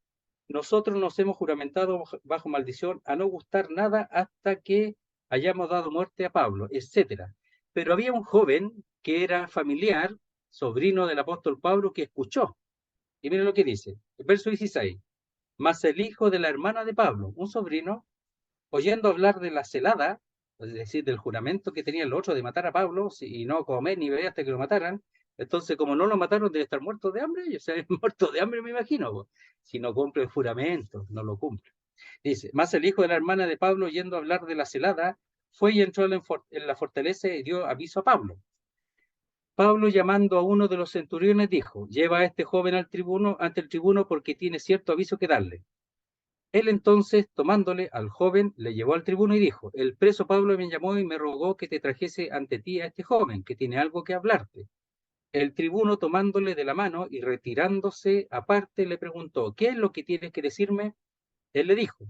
nosotros nos hemos juramentado bajo maldición a no gustar nada hasta que hayamos dado muerte a Pablo, etc. Pero había un joven que era familiar, sobrino del apóstol Pablo, que escuchó. Y miren lo que dice, el verso 16. Mas el hijo de la hermana de Pablo, un sobrino, oyendo hablar de la celada, es decir, del juramento que tenía el otro de matar a Pablo y no comer ni beber hasta que lo mataran, Entonces, como no lo mataron, debe estar muerto de hambre, y, o sea, muerto de hambre me imagino, po. Si no cumple el juramento, no lo cumple. Dice, más el hijo de la hermana de Pablo, yendo a hablar de la celada, fue y entró en la fortaleza y dio aviso a Pablo. Pablo, llamando a uno de los centuriones, dijo, lleva a este joven al tribuno, ante el tribuno, porque tiene cierto aviso que darle. Él entonces, tomándole al joven, le llevó al tribuno y dijo, el preso Pablo me llamó y me rogó que te trajese ante ti a este joven, que tiene algo que hablarte. El tribuno, tomándole de la mano y retirándose aparte, le preguntó, ¿qué es lo que tienes que decirme? Él le dijo,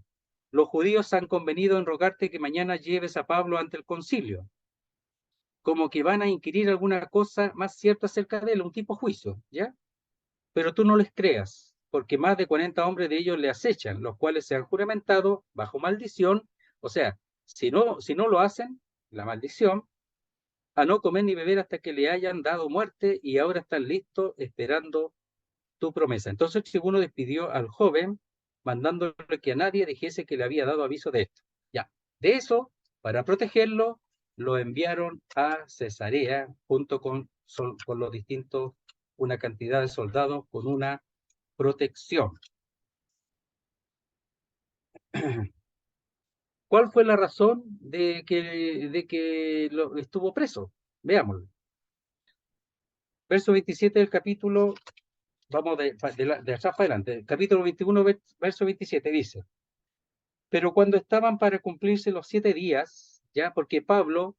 los judíos han convenido en rogarte que mañana lleves a Pablo ante el concilio, como que van a inquirir alguna cosa más cierta acerca de él, un tipo juicio, ¿ya? Pero tú no les creas, porque más de 40 hombres de ellos le acechan, los cuales se han juramentado bajo maldición, o sea, si no lo hacen, la maldición, a no comer ni beber hasta que le hayan dado muerte y ahora están listos esperando tu promesa. Entonces el tribuno despidió al joven, mandándole que a nadie dijese que le había dado aviso de esto. Ya, de eso, para protegerlo, lo enviaron a Cesarea junto con los distintos, una cantidad de soldados con una protección. ¿Cuál fue la razón de que estuvo preso? Veámoslo. Verso 27 del capítulo, vamos de atrás para adelante. El capítulo 21, verso 27 dice, pero cuando estaban para cumplirse los 7 días, ya porque Pablo,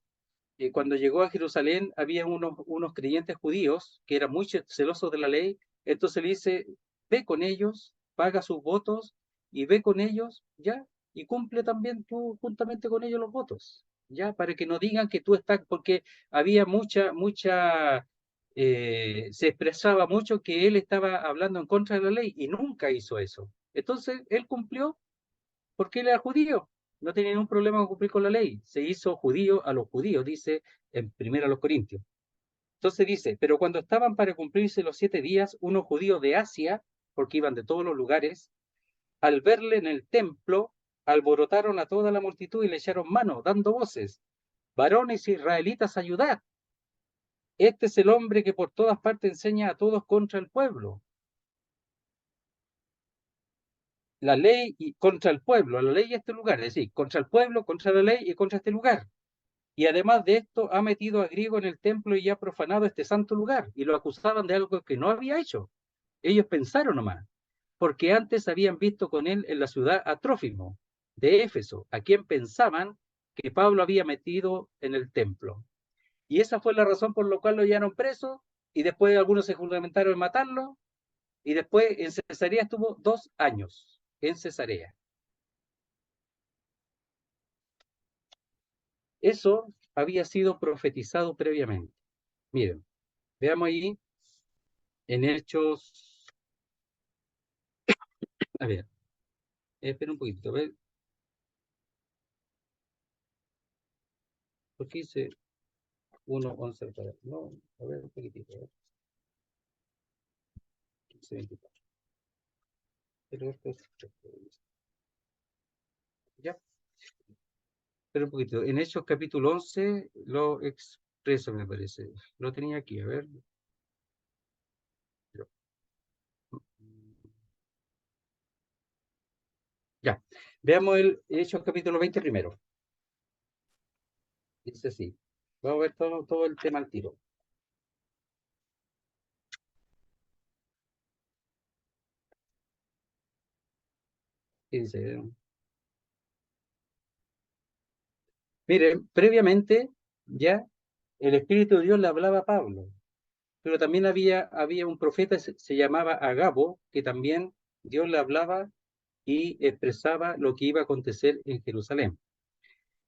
cuando llegó a Jerusalén, había unos creyentes judíos que eran muy celosos de la ley, entonces le dice, ve con ellos, paga sus votos y ve con ellos, ya, y cumple también tú juntamente con ellos los votos, ya, para que no digan que tú estás, porque había se expresaba mucho que él estaba hablando en contra de la ley y nunca hizo eso. Entonces él cumplió porque él era judío, no tenía ningún problema con cumplir con la ley. Se hizo judío a los judíos, dice en 1 Corintios. Entonces dice, pero cuando estaban para cumplirse los 7 días, unos judíos de Asia, porque iban de todos los lugares, al verle en el templo, alborotaron a toda la multitud y le echaron mano, dando voces, varones israelitas, ayudad. Este es el hombre que por todas partes enseña a todos contra el pueblo. La ley y contra el pueblo, la ley y este lugar, es decir, contra el pueblo, contra la ley y contra este lugar. Y además de esto, ha metido a griego en el templo y ha profanado este santo lugar. Y lo acusaban de algo que no había hecho. Ellos pensaron nomás, porque antes habían visto con él en la ciudad a Trófimo, de Éfeso, a quien pensaban que Pablo había metido en el templo. Y esa fue la razón por la cual lo llevaron preso, y después algunos se juramentaron en matarlo, y después en Cesarea estuvo 2 años, en Cesarea. Eso había sido profetizado previamente. Miren, veamos ahí en Hechos, a ver, espera un poquito, a ver, ¿por qué hice 1:11? No, a ver un poquitito, a ver, 15:24. Pero ya, espera un poquito. En Hechos capítulo 11 lo expreso, me parece. Lo tenía aquí, a ver. Ya, veamos el Hechos capítulo 20 primero. Dice así. Vamos a ver todo el tema al tiro. Dice, miren, previamente ya el Espíritu de Dios le hablaba a Pablo, pero también había un profeta, se llamaba Agabo, que también Dios le hablaba y expresaba lo que iba a acontecer en Jerusalén.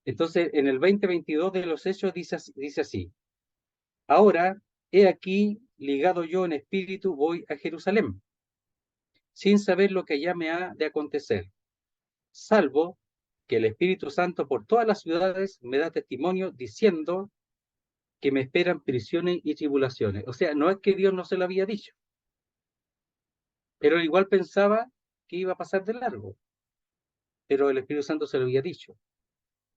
Entonces, en el 20:22 de los Hechos dice así, ahora, he aquí, ligado yo en espíritu, voy a Jerusalén, sin saber lo que allá me ha de acontecer, salvo que el Espíritu Santo por todas las ciudades me da testimonio diciendo que me esperan prisiones y tribulaciones. O sea, no es que Dios no se lo había dicho, pero igual pensaba que iba a pasar de largo, pero el Espíritu Santo se lo había dicho.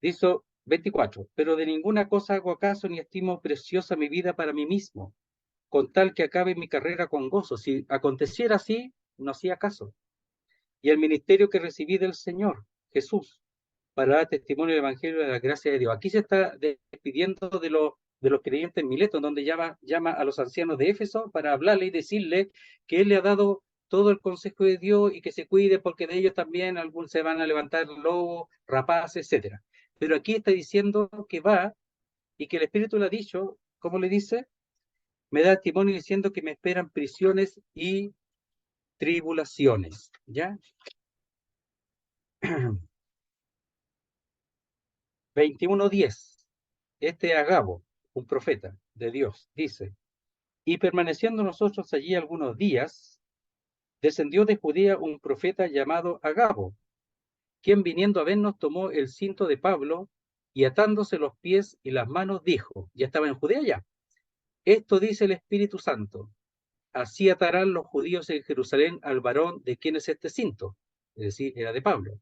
Dice 24, pero de ninguna cosa hago caso ni estimo preciosa mi vida para mí mismo, con tal que acabe mi carrera con gozo. Si aconteciera así, no hacía caso. Y el ministerio que recibí del Señor Jesús para dar testimonio del Evangelio de la gracia de Dios. Aquí se está despidiendo de los creyentes en Mileto, donde llama a los ancianos de Éfeso para hablarle y decirle que Él le ha dado todo el consejo de Dios y que se cuide porque de ellos también algunos se van a levantar lobos, rapaces, etcétera. Pero aquí está diciendo que va y que el Espíritu le ha dicho, ¿cómo le dice? Me da testimonio diciendo que me esperan prisiones y tribulaciones, ¿ya? 21:10. Este Agabo, un profeta de Dios, dice, y permaneciendo nosotros allí algunos días, descendió de Judea un profeta llamado Agabo, quien viniendo a vernos tomó el cinto de Pablo y atándose los pies y las manos dijo, ya estaba en Judea ya, esto dice el Espíritu Santo, así atarán los judíos en Jerusalén al varón de quien es este cinto, es decir, era de Pablo,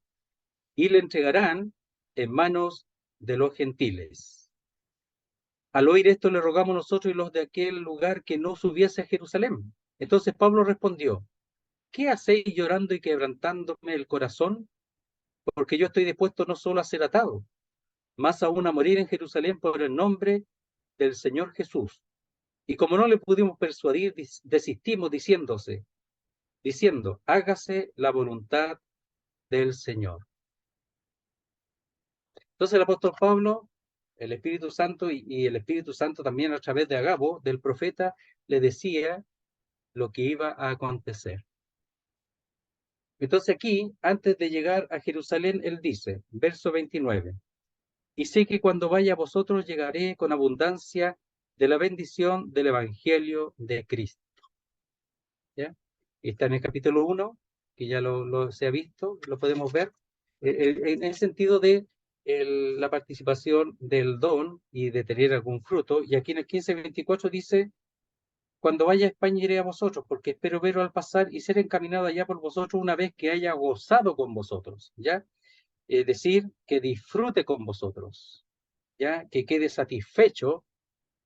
y le entregarán en manos de los gentiles. Al oír esto le rogamos nosotros y los de aquel lugar que no subiese a Jerusalén. Entonces Pablo respondió, ¿qué hacéis llorando y quebrantándome el corazón? Porque yo estoy dispuesto no solo a ser atado, más aún a morir en Jerusalén por el nombre del Señor Jesús. Y como no le pudimos persuadir, desistimos diciendo, hágase la voluntad del Señor. Entonces el apóstol Pablo, el Espíritu Santo y el Espíritu Santo también a través de Agabo, del profeta, le decía lo que iba a acontecer. Entonces aquí, antes de llegar a Jerusalén, él dice, verso 29, y sé que cuando vaya a vosotros llegaré con abundancia de la bendición del Evangelio de Cristo. ¿Ya? Está en el capítulo 1, que ya se ha visto, lo podemos ver, en el sentido de la participación del don y de tener algún fruto. Y aquí en el 15:24 dice, cuando vaya a España iré a vosotros, porque espero veros al pasar y ser encaminado allá por vosotros una vez que haya gozado con vosotros, ¿ya? Es decir, que disfrute con vosotros, ¿ya? Que quede satisfecho,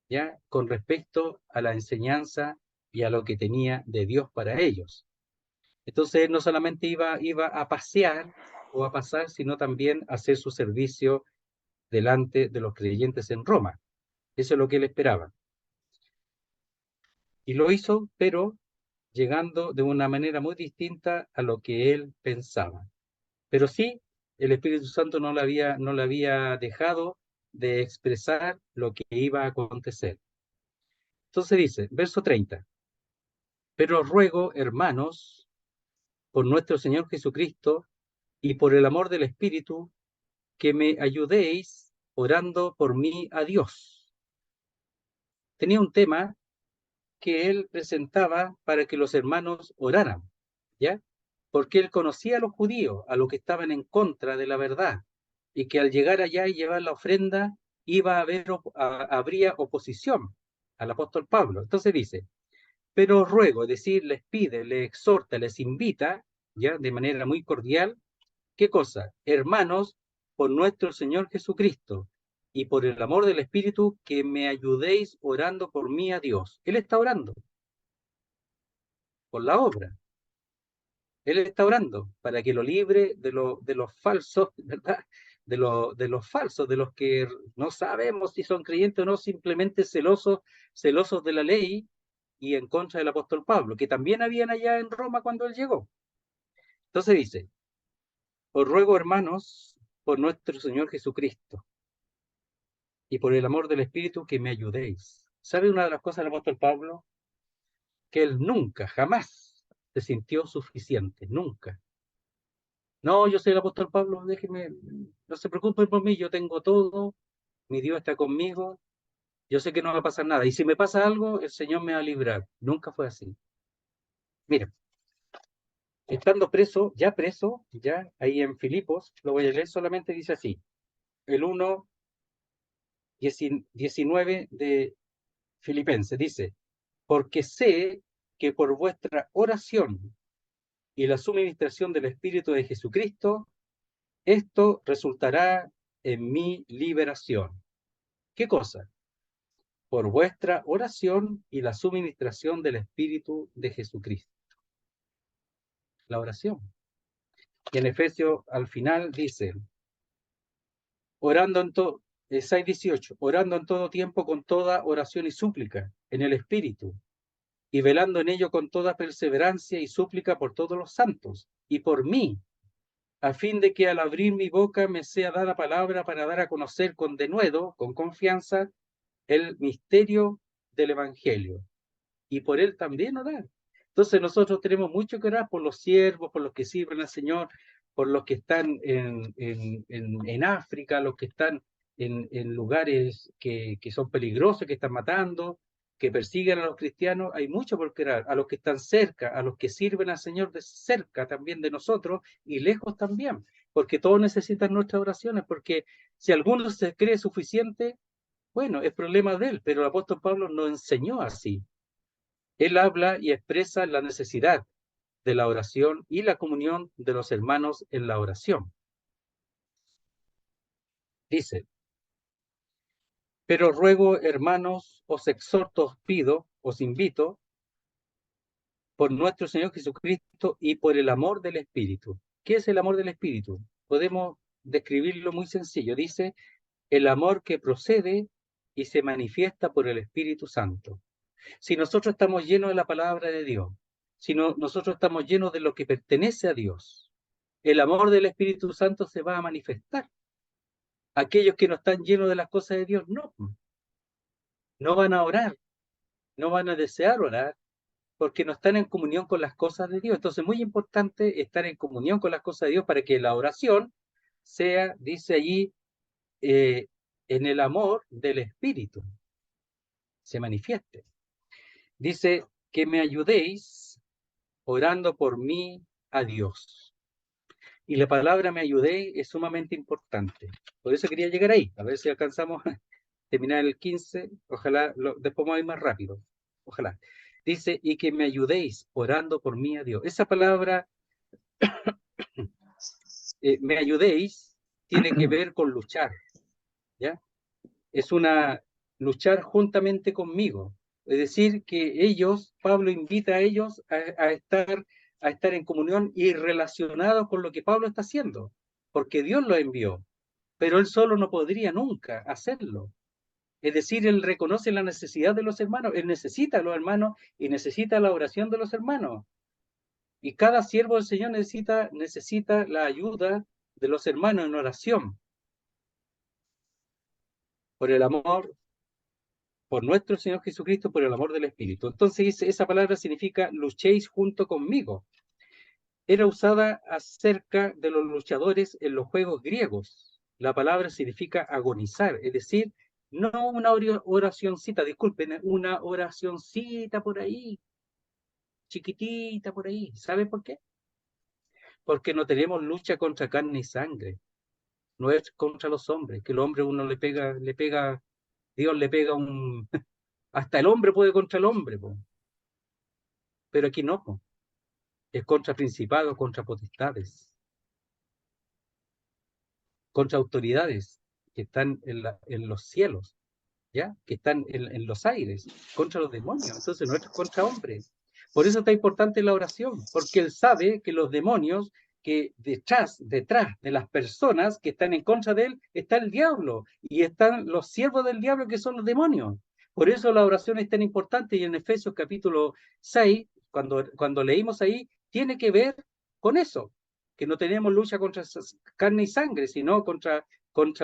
¿ya? Con respecto a la enseñanza y a lo que tenía de Dios para ellos. Entonces, no solamente iba a pasear o a pasar, sino también a hacer su servicio delante de los creyentes en Roma. Eso es lo que él esperaba. Y lo hizo, pero llegando de una manera muy distinta a lo que él pensaba. Pero sí, el Espíritu Santo no le había dejado de expresar lo que iba a acontecer. Entonces dice, verso 30, pero os ruego, hermanos, por nuestro Señor Jesucristo y por el amor del Espíritu, que me ayudéis orando por mí a Dios. Tenía un tema que él presentaba para que los hermanos oraran, ¿ya? Porque él conocía a los judíos, a los que estaban en contra de la verdad, y que al llegar allá y llevar la ofrenda, habría oposición al apóstol Pablo. Entonces dice, pero os ruego, es decir, les pide, les exhorta, les invita, ya de manera muy cordial, ¿qué cosa? Hermanos, por nuestro Señor Jesucristo y por el amor del Espíritu, que me ayudéis orando por mí a Dios. Él está orando por la obra. Él está orando para que lo libre de los falsos, ¿verdad? De los falsos, de los que no sabemos si son creyentes o no, simplemente celosos de la ley y en contra del apóstol Pablo, que también habían allá en Roma cuando él llegó. Entonces dice, os ruego, hermanos, por nuestro Señor Jesucristo y por el amor del Espíritu, que me ayudéis. ¿Sabe una de las cosas del apóstol Pablo? Que él nunca, jamás se sintió suficiente, nunca. No, yo soy el apóstol Pablo, déjeme, no se preocupen por mí, yo tengo todo, mi Dios está conmigo, yo sé que no va a pasar nada. Y si me pasa algo, el Señor me va a librar. Nunca fue así. Mira, estando preso, ya ahí en Filipos, lo voy a leer solamente, dice así, el 1:19 de Filipenses, dice, porque sé que por vuestra oración y la suministración del Espíritu de Jesucristo, esto resultará en mi liberación. ¿Qué cosa? por vuestra oración y la suministración del Espíritu de Jesucristo. La oración. Y en Efesios al final dice, orando en todo, 6:18, orando en todo tiempo con toda oración y súplica en el Espíritu, y velando en ello con toda perseverancia y súplica por todos los santos, y por mí, a fin de que al abrir mi boca me sea dada palabra para dar a conocer con denuedo, con confianza, el misterio del Evangelio, y por él también orar. Entonces nosotros tenemos mucho que orar por los siervos, por los que sirven al Señor, por los que están en África, los que están en lugares que son peligrosos, que están matando, que persiguen a los cristianos. Hay mucho por qué orar, a los que están cerca, a los que sirven al Señor de cerca también de nosotros y lejos también, porque todos necesitan nuestras oraciones, porque si alguno se cree suficiente, bueno, es problema de él, pero el apóstol Pablo nos enseñó así. Él habla y expresa la necesidad de la oración y la comunión de los hermanos en la oración. Dice, pero ruego, hermanos, os exhorto, os pido, os invito, por nuestro Señor Jesucristo y por el amor del Espíritu. ¿Qué es el amor del Espíritu? Podemos describirlo muy sencillo. Dice, el amor que procede y se manifiesta por el Espíritu Santo. Si nosotros estamos llenos de la palabra de Dios, si nosotros estamos llenos de lo que pertenece a Dios, el amor del Espíritu Santo se va a manifestar. Aquellos que no están llenos de las cosas de Dios, no van a orar, no van a desear orar, porque no están en comunión con las cosas de Dios. Entonces es muy importante estar en comunión con las cosas de Dios para que la oración sea, dice allí, en el amor del Espíritu, se manifieste. Dice que me ayudéis orando por mí a Dios. Y la palabra me ayudéis es sumamente importante. Por eso quería llegar ahí, a ver si alcanzamos a terminar el 15. Ojalá, después vamos a ir más rápido. Ojalá. Dice, y que me ayudéis orando por mí a Dios. Esa palabra, me ayudéis, tiene que ver con luchar, ¿ya? Es luchar juntamente conmigo. Es decir, que ellos, Pablo invita a ellos a estar en comunión y relacionados con lo que Pablo está haciendo, porque Dios lo envió, pero él solo no podría nunca hacerlo. Es decir, él reconoce la necesidad de los hermanos, él necesita a los hermanos y necesita la oración de los hermanos. Y cada siervo del Señor necesita la ayuda de los hermanos en oración, por el amor, por nuestro Señor Jesucristo, por el amor del Espíritu. Entonces esa palabra significa luchéis junto conmigo. Era usada acerca de los luchadores en los juegos griegos. La palabra significa agonizar, es decir, no una oracioncita, disculpen, una oracioncita por ahí, chiquitita por ahí. ¿Saben por qué? Porque no tenemos lucha contra carne y sangre, no es contra los hombres, que el hombre uno le pega, Dios le pega hasta el hombre puede contra el hombre, po. Pero aquí no, po. Es contra principados, contra potestades, contra autoridades que están en los cielos, ¿ya? Que están en los aires, contra los demonios. Entonces no es contra hombres. Por eso está importante la oración, porque él sabe que los demonios, que detrás de las personas que están en contra de él, está el diablo, y están los siervos del diablo que son los demonios. Por eso la oración es tan importante, y en Efesios capítulo 6, cuando leímos ahí, tiene que ver con eso, que no tenemos lucha contra carne y sangre, sino contra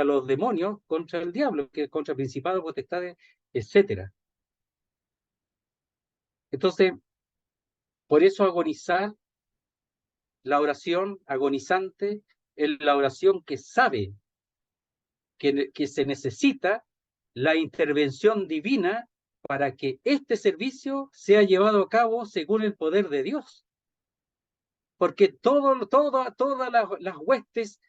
los demonios, contra el diablo, que contra principados, potestades, etcétera. Entonces, por eso agonizar, la oración agonizante, es la oración que sabe que se necesita la intervención divina para que este servicio sea llevado a cabo según el poder de Dios. Porque todas las huestes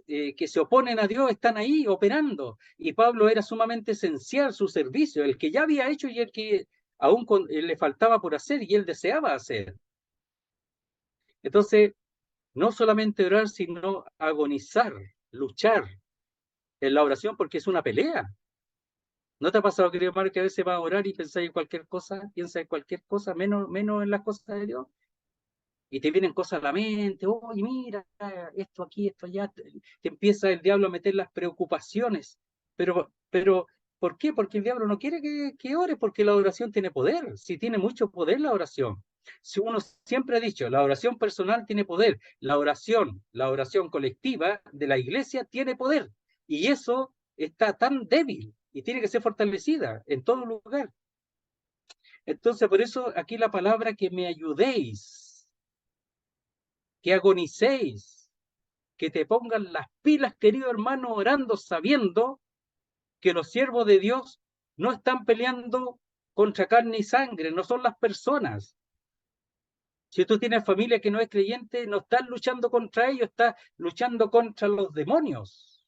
que se oponen a Dios están ahí operando. Y Pablo era sumamente esencial su servicio, el que ya había hecho y el que aún le faltaba por hacer y él deseaba hacer. Entonces, no solamente orar, sino agonizar, luchar en la oración, porque es una pelea. ¿No te ha pasado, querido hermano, que a veces vas a orar y pensás en cualquier cosa, piensas en cualquier cosa, menos en las cosas de Dios? Y te vienen cosas a la mente, oye, mira, esto aquí, esto allá, te empieza el diablo a meter las preocupaciones. Pero, ¿por qué? Porque el diablo no quiere que ores, porque la oración tiene poder, sí tiene mucho poder la oración. Si uno siempre ha dicho, la oración personal tiene poder, la oración colectiva de la iglesia tiene poder, y eso está tan débil y tiene que ser fortalecida en todo lugar. Entonces, por eso aquí la palabra que me ayudéis, que agonicéis, que te pongan las pilas, querido hermano, orando, sabiendo que los siervos de Dios no están peleando contra carne y sangre, no son las personas. Si tú tienes familia que no es creyente, no estás luchando contra ellos, estás luchando contra los demonios,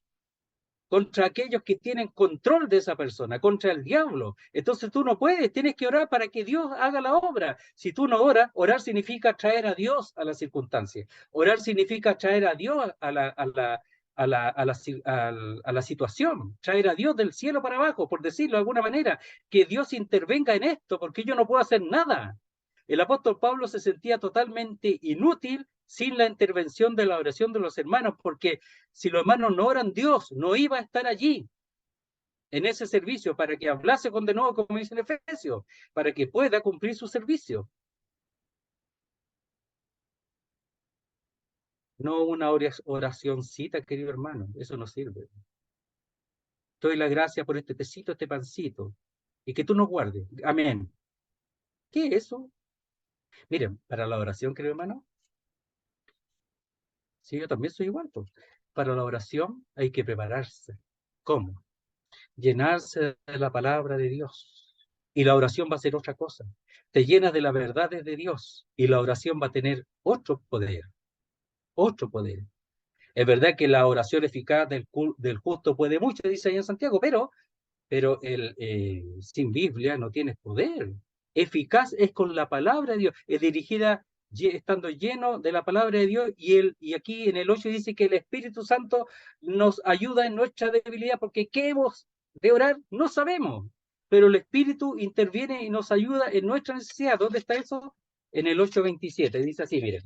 contra aquellos que tienen control de esa persona, contra el diablo. Entonces tú no puedes, tienes que orar para que Dios haga la obra. Si tú no oras, orar significa traer a Dios a las circunstancias. Orar significa traer a Dios a la situación, traer a Dios del cielo para abajo, por decirlo de alguna manera, que Dios intervenga en esto, porque yo no puedo hacer nada. El apóstol Pablo se sentía totalmente inútil sin la intervención de la oración de los hermanos, porque si los hermanos no oran, Dios no iba a estar allí en ese servicio para que hablase con de nuevo, como dice el Efesio, para que pueda cumplir su servicio. No una oracióncita, querido hermano, eso no sirve. Te doy la gracia por este tecito, este pancito, y que tú nos guardes. Amén. ¿Qué es eso? Miren, para la oración, querido hermano, sí, yo también soy igual, pues. Para la oración hay que prepararse. ¿Cómo? Llenarse de la palabra de Dios. Y la oración va a ser otra cosa. Te llenas de las verdades de Dios y la oración va a tener otro poder, otro poder. Es verdad que la oración eficaz del justo puede mucho, dice ahí en Santiago, pero sin Biblia no tienes poder. Eficaz es con la palabra de Dios, es dirigida estando lleno de la palabra de Dios, y aquí en el 8 dice que el Espíritu Santo nos ayuda en nuestra debilidad, porque ¿qué hemos de orar? No sabemos, pero el Espíritu interviene y nos ayuda en nuestra necesidad. ¿Dónde está eso? En el 8:27, dice así, miren,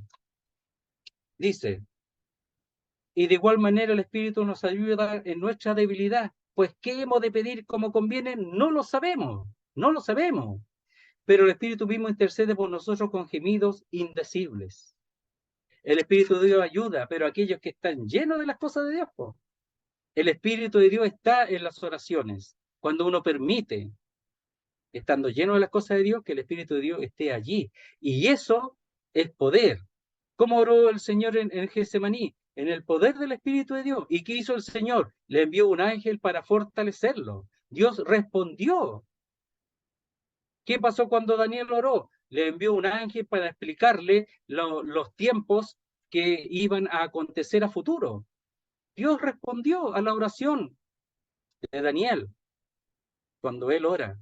dice, y de igual manera el Espíritu nos ayuda en nuestra debilidad, pues ¿qué hemos de pedir como conviene? No lo sabemos, no lo sabemos, pero el Espíritu mismo intercede por nosotros con gemidos indecibles. El Espíritu de Dios ayuda, pero aquellos que están llenos de las cosas de Dios, pues, el Espíritu de Dios está en las oraciones, cuando uno permite, estando lleno de las cosas de Dios, que el Espíritu de Dios esté allí, y eso es poder. ¿Cómo oró el Señor en Getsemaní? En el poder del Espíritu de Dios. ¿Y qué hizo el Señor? Le envió un ángel para fortalecerlo. Dios respondió. ¿Qué pasó cuando Daniel oró? Le envió un ángel para explicarle los tiempos que iban a acontecer a futuro. Dios respondió a la oración de Daniel cuando él ora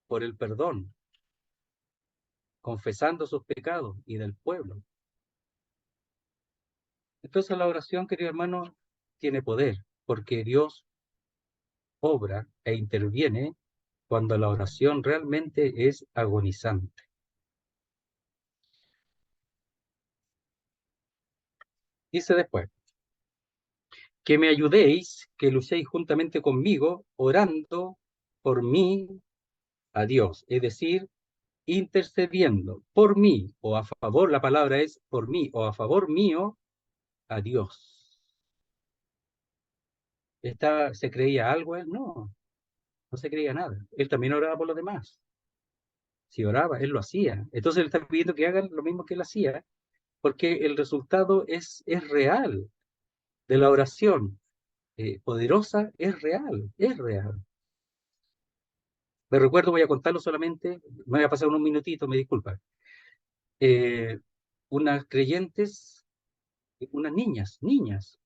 por el perdón, confesando sus pecados y del pueblo. Entonces la oración, querido hermano, tiene poder, porque Dios obra e interviene cuando la oración realmente es agonizante. Dice después, que me ayudéis, que luchéis juntamente conmigo, orando por mí a Dios, es decir, intercediendo por mí o a favor, la palabra es por mí o a favor mío, a Dios. ¿Se creía algo él? No, no se creía nada. Él también oraba por los demás. Si oraba, él lo hacía. Entonces él está pidiendo que hagan lo mismo que él hacía, porque el resultado es real de la oración poderosa, es real, es real. Me recuerdo, voy a contarlo solamente, me voy a pasar unos minutitos, me disculpa. Unas creyentes, unas niñas,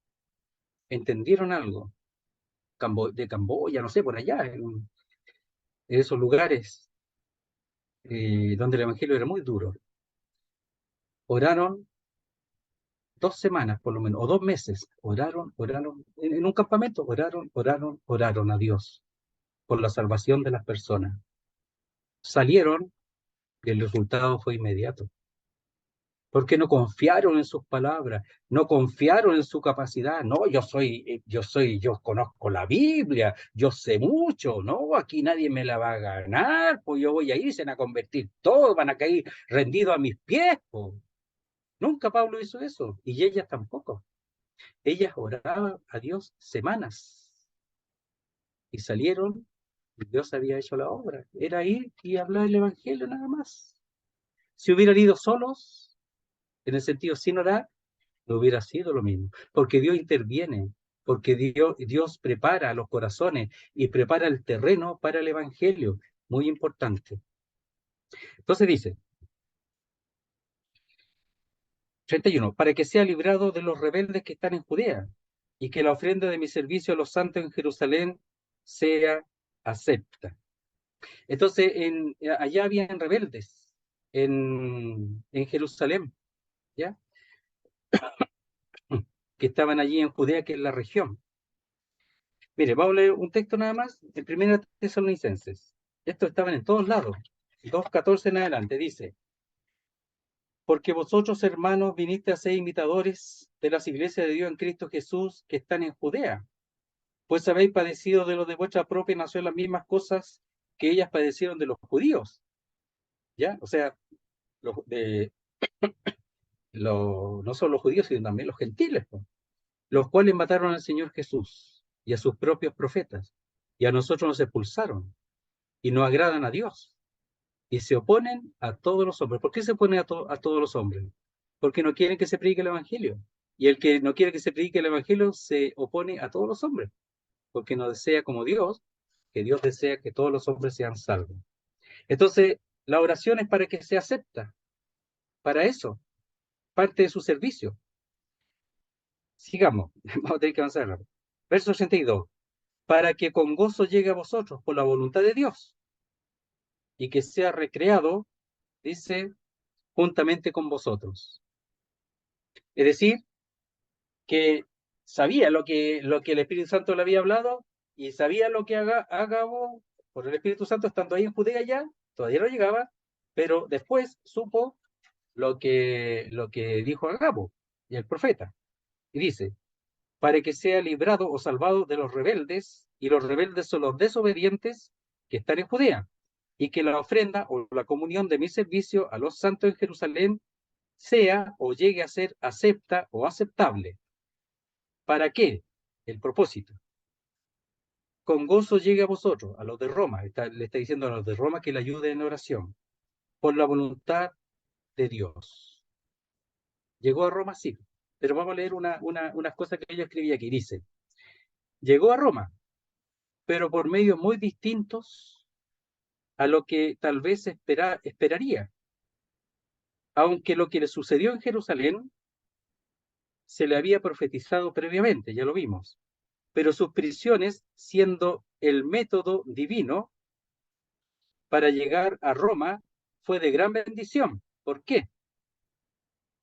entendieron algo de Camboya, no sé, por allá, en esos lugares donde el evangelio era muy duro. Oraron 2 semanas por lo menos, o 2 meses, oraron, en un campamento, oraron a Dios por la salvación de las personas. Salieron y el resultado fue inmediato. Porque no confiaron en sus palabras, no confiaron en su capacidad. No, yo conozco la Biblia, yo sé mucho, no, aquí nadie me la va a ganar, pues yo voy a ir, se van a convertir todos, van a caer rendidos a mis pies, pues. Nunca Pablo hizo eso, y ellas tampoco. Ellas oraban a Dios semanas, y salieron, y Dios había hecho la obra. Era ir y hablar el Evangelio nada más. Si hubieran ido solos, en el sentido sin orar, no hubiera sido lo mismo, porque Dios interviene, porque Dios prepara los corazones y prepara el terreno para el Evangelio, muy importante. Entonces dice, 31, para que sea librado de los rebeldes que están en Judea, y que la ofrenda de mi servicio a los santos en Jerusalén sea acepta. Entonces, allá habían rebeldes en Jerusalén, ¿ya? Que estaban allí en Judea, que es la región. Mire, vamos a leer un texto nada más, en 1 Tesalonicenses. Estos estaban en todos lados. 2:14 en adelante, dice, porque vosotros, hermanos, viniste a ser imitadores de las iglesias de Dios en Cristo Jesús que están en Judea, pues habéis padecido de los de vuestra propia nación las mismas cosas que ellas padecieron de los judíos, ¿ya? O sea, no solo los judíos, sino también los gentiles, ¿no? Los cuales mataron al Señor Jesús y a sus propios profetas, y a nosotros nos expulsaron, y no agradan a Dios, y se oponen a todos los hombres. ¿Por qué se oponen a todos los hombres? Porque no quieren que se predique el Evangelio. Y el que no quiere que se predique el Evangelio se opone a todos los hombres, porque no desea como Dios, que Dios desea que todos los hombres sean salvos. Entonces, la oración es para que se acepta, para eso, parte de su servicio. Sigamos, vamos a tener que avanzar. Verso 82, para que con gozo llegue a vosotros por la voluntad de Dios, y que sea recreado, dice, juntamente con vosotros. Es decir, que sabía lo que el Espíritu Santo le había hablado, y sabía lo que Agabo, por el Espíritu Santo, estando ahí en Judea ya, todavía no llegaba, pero después supo lo que dijo Agabo y el profeta. Y dice, para que sea librado o salvado de los rebeldes, y los rebeldes son los desobedientes que están en Judea, y que la ofrenda o la comunión de mi servicio a los santos en Jerusalén sea o llegue a ser acepta o aceptable. ¿Para qué? El propósito. Con gozo llegue a vosotros, a los de Roma, le está diciendo a los de Roma que le ayuden en oración, por la voluntad de Dios. Llegó a Roma, sí, pero vamos a leer unas cosas que ella escribía aquí. Dice, llegó a Roma, pero por medios muy distintos a lo que tal vez esperaría, aunque lo que le sucedió en Jerusalén se le había profetizado previamente, ya lo vimos, pero sus prisiones, siendo el método divino para llegar a Roma, fue de gran bendición. ¿Por qué?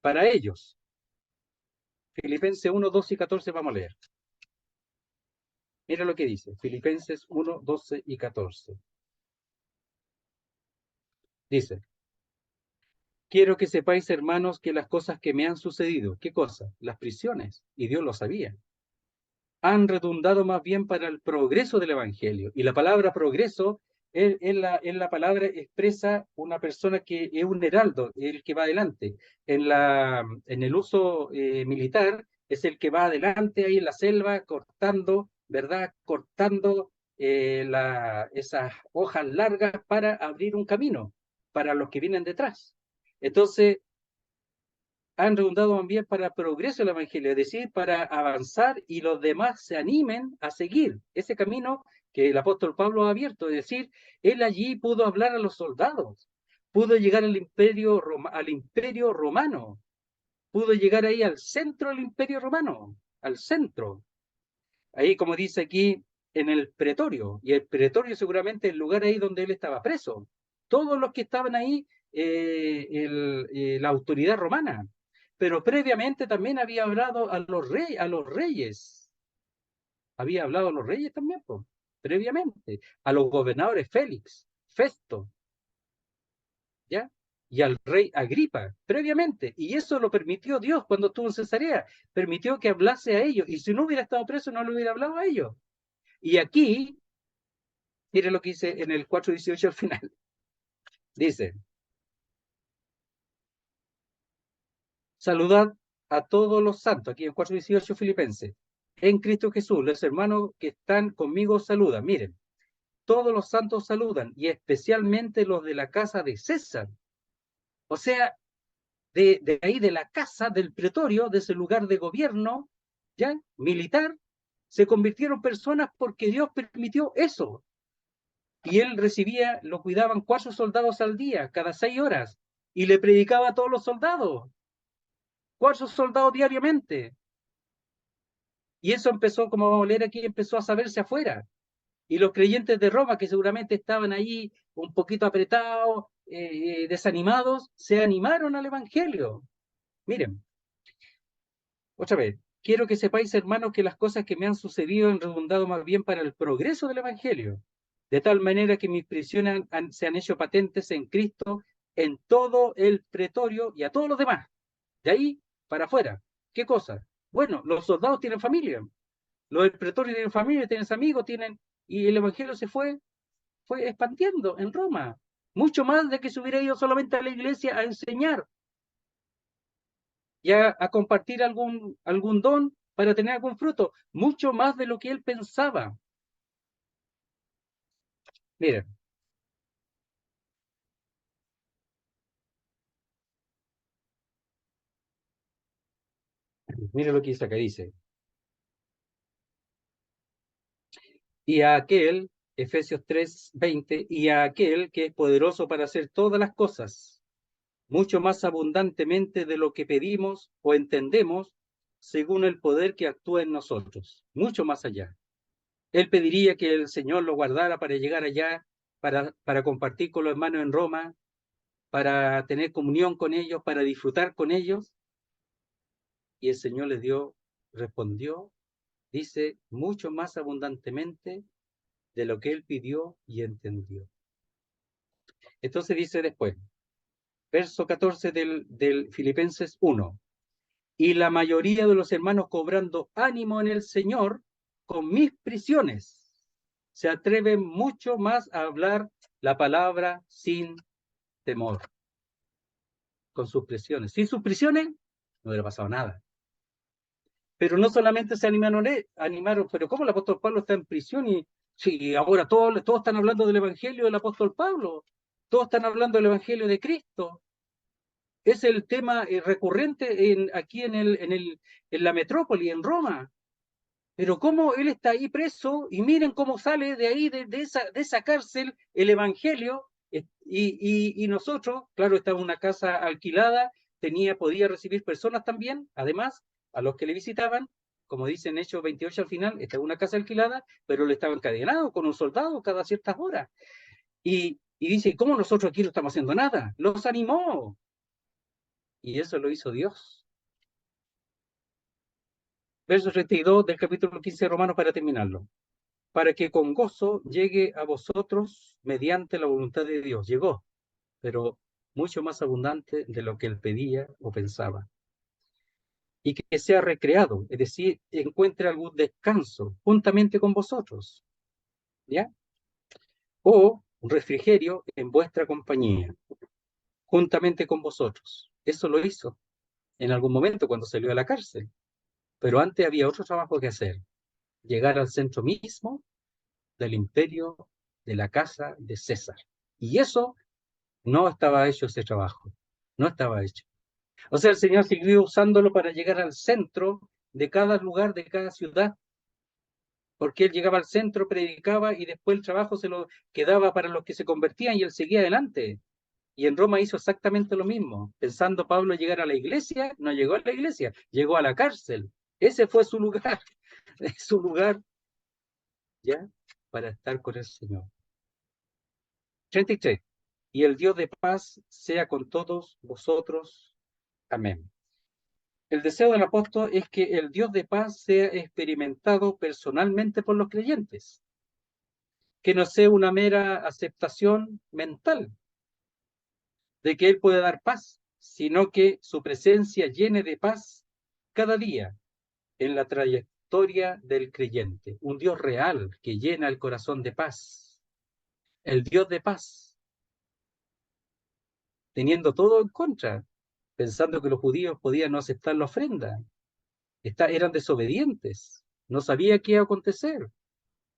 Para ellos. Filipenses 1, 12 y 14 vamos a leer. Mira lo que dice, Filipenses 1, 12 y 14. Dice, quiero que sepáis, hermanos, que las cosas que me han sucedido, ¿qué cosa? Las prisiones, y Dios lo sabía, han redundado más bien para el progreso del Evangelio. Y la palabra progreso es la palabra expresa una persona que es un heraldo, el que va adelante. En el uso militar es el que va adelante ahí en la selva cortando, ¿verdad? Cortando esas hojas largas para abrir un camino para los que vienen detrás. Entonces, han redundado también para progreso del Evangelio, es decir, para avanzar y los demás se animen a seguir ese camino que el apóstol Pablo ha abierto. Es decir, él allí pudo hablar a los soldados, pudo llegar al imperio romano, pudo llegar ahí al centro del imperio romano, al centro. Ahí, como dice aquí, en el pretorio, y el pretorio seguramente es el lugar ahí donde él estaba preso. Todos los que estaban ahí, la autoridad romana. Pero previamente también había hablado a los reyes. Había hablado a los reyes también, pues. previamente, a los gobernadores Félix, Festo, ¿ya? Y al rey Agripa, previamente. Y eso lo permitió Dios cuando estuvo en Cesarea. Permitió que hablase a ellos. Y si no hubiera estado preso, no le hubiera hablado a ellos. Y aquí, mire lo que dice en el 4:18 al final. Dice, saludad a todos los santos, aquí en 4:18 Filipenses, en Cristo Jesús. Los hermanos que están conmigo saludan. Miren, todos los santos saludan, y especialmente los de la casa de César. O sea, de ahí, de la casa del pretorio, de ese lugar de gobierno, ¿ya? Militar, se convirtieron personas porque Dios permitió eso. Y él recibía, lo cuidaban 4 soldados al día, cada 6 horas, y le predicaba a todos los soldados, 4 soldados diariamente. Y eso empezó, como vamos a leer aquí, empezó a saberse afuera. Y los creyentes de Roma, que seguramente estaban ahí un poquito apretados, desanimados, se animaron al Evangelio. Miren, otra vez, quiero que sepáis, hermanos, que las cosas que me han sucedido han redundado más bien para el progreso del Evangelio, de tal manera que mis prisiones se han hecho patentes en Cristo en todo el pretorio y a todos los demás. De ahí para afuera. ¿Qué cosa? Bueno, los soldados tienen familia, los del pretorio tienen familia, tienen amigos, y el Evangelio se fue expandiendo en Roma, mucho más de que se hubiera ido solamente a la iglesia a enseñar y a compartir algún don para tener algún fruto, mucho más de lo que él pensaba. Miren, miren lo que dice acá, dice, y a aquel, Efesios 3:20, y a aquel que es poderoso para hacer todas las cosas, mucho más abundantemente de lo que pedimos o entendemos, según el poder que actúa en nosotros, mucho más allá. Él pediría que el Señor lo guardara para llegar allá, para compartir con los hermanos en Roma, para tener comunión con ellos, para disfrutar con ellos. Y el Señor respondió, dice, mucho más abundantemente de lo que él pidió y entendió. Entonces dice después, verso 14 del Filipenses 1, y la mayoría de los hermanos, cobrando ánimo en el Señor con mis prisiones, se atreven mucho más a hablar la palabra sin temor. Con sus prisiones. Sin sus prisiones no hubiera pasado nada. Pero no solamente se animaron, pero ¿cómo el apóstol Pablo está en prisión? Y sí, ahora todos están hablando del evangelio del apóstol Pablo, todos están hablando del evangelio de Cristo. Es el tema recurrente aquí en la metrópoli, en Roma. Pero cómo él está ahí preso, y miren cómo sale de ahí, de esa cárcel, el evangelio, y nosotros, claro, estaba en una casa alquilada, podía recibir personas también, además, a los que le visitaban, como dice en Hechos 28 al final, estaba en una casa alquilada, pero le estaba encadenado con un soldado cada ciertas horas. Y dice, ¿cómo nosotros aquí no estamos haciendo nada? Los animó. Y eso lo hizo Dios. Verso 32 del capítulo 15 de Romanos para terminarlo. Para que con gozo llegue a vosotros mediante la voluntad de Dios. Llegó, pero mucho más abundante de lo que él pedía o pensaba. Y que sea recreado, es decir, encuentre algún descanso juntamente con vosotros, ¿ya? O un refrigerio en vuestra compañía, juntamente con vosotros. Eso lo hizo en algún momento cuando salió de la cárcel. Pero antes había otro trabajo que hacer, llegar al centro mismo del imperio de la casa de César. Y eso no estaba hecho, ese trabajo. No estaba hecho. O sea, el Señor siguió usándolo para llegar al centro de cada lugar, de cada ciudad, porque él llegaba al centro, predicaba y después el trabajo se lo quedaba para los que se convertían y él seguía adelante. Y en Roma hizo exactamente lo mismo. Pensando Pablo llegar a la iglesia, no llegó a la iglesia, llegó a la cárcel. Ese fue su lugar, su lugar, ¿ya? Para estar con el Señor. 33. Y el Dios de paz sea con todos vosotros. Amén. El deseo del apóstol es que el Dios de paz sea experimentado personalmente por los creyentes. que no sea una mera aceptación mental de que Él puede dar paz, sino que su presencia llene de paz cada día en la trayectoria del creyente. Un Dios real que llena el corazón de paz. El Dios de paz, teniendo todo en contra, pensando que los judíos podían no aceptar la ofrenda. Eran desobedientes, no sabía qué iba a acontecer.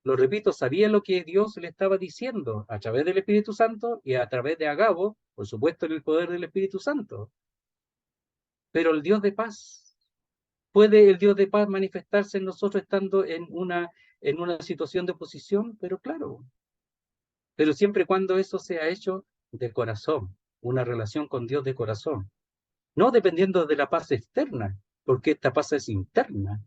Lo repito, sabía lo que Dios le estaba diciendo a través del Espíritu Santo y a través de Agabo, por supuesto en el poder del Espíritu Santo. Pero el Dios de paz, ¿puede el Dios de paz manifestarse en nosotros estando en una situación de oposición? Pero claro, pero siempre y cuando eso sea hecho de corazón, una relación con Dios de corazón, no dependiendo de la paz externa, porque esta paz es interna.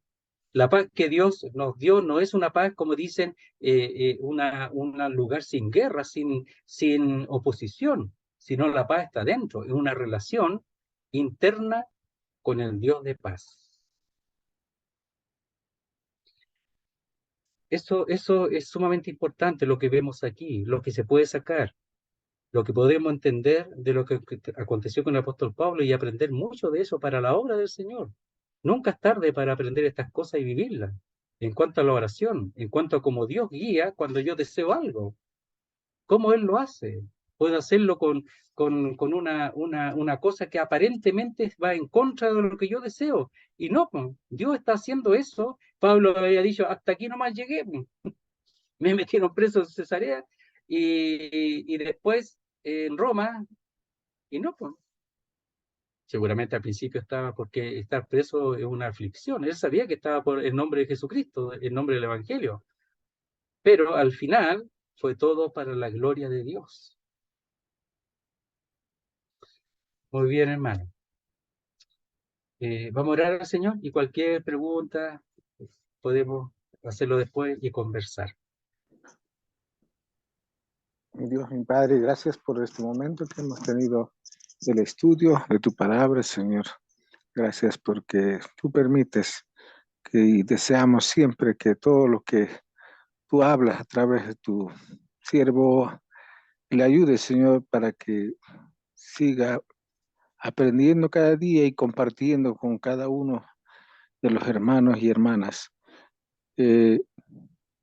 La paz que Dios nos dio no es una paz, como dicen, un lugar sin guerra, sin oposición, sino la paz está dentro, en una relación interna con el Dios de paz. Eso es sumamente importante, lo que vemos aquí, lo que se puede sacar, lo que podemos entender de lo que aconteció con el apóstol Pablo y aprender mucho de eso para la obra del Señor. Nunca es tarde para aprender estas cosas y vivirlas. En cuanto a la oración, en cuanto a cómo Dios guía cuando yo deseo algo, cómo Él lo hace. Puedo hacerlo con una cosa que aparentemente va en contra de lo que yo deseo. Y no, Dios está haciendo eso. Pablo había dicho, hasta aquí nomás llegué. Me metieron preso en Cesarea y después en Roma, y no, pues. Seguramente al principio estaba porque estar preso es una aflicción. Él sabía que estaba por el nombre de Jesucristo, el nombre del Evangelio. Pero al final fue todo para la gloria de Dios. Muy bien, hermano. Vamos a orar al Señor y cualquier pregunta podemos hacerlo después y conversar. Mi Dios, mi Padre, gracias por este momento que hemos tenido del estudio de tu palabra, Señor. Gracias porque tú permites y deseamos siempre que todo lo que tú hablas a través de tu siervo le ayude, Señor, para que siga aprendiendo cada día y compartiendo con cada uno de los hermanos y hermanas.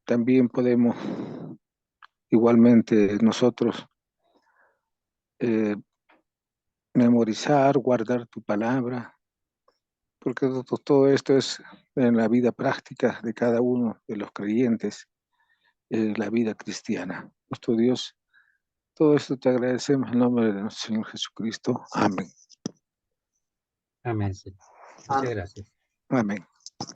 También podemos igualmente nosotros memorizar, guardar tu palabra, porque todo esto es en la vida práctica de cada uno de los creyentes, la vida cristiana. Nuestro Dios, todo esto te agradecemos en nombre de nuestro Señor Jesucristo. Amén. Amén, Señor. Muchas gracias. Amén.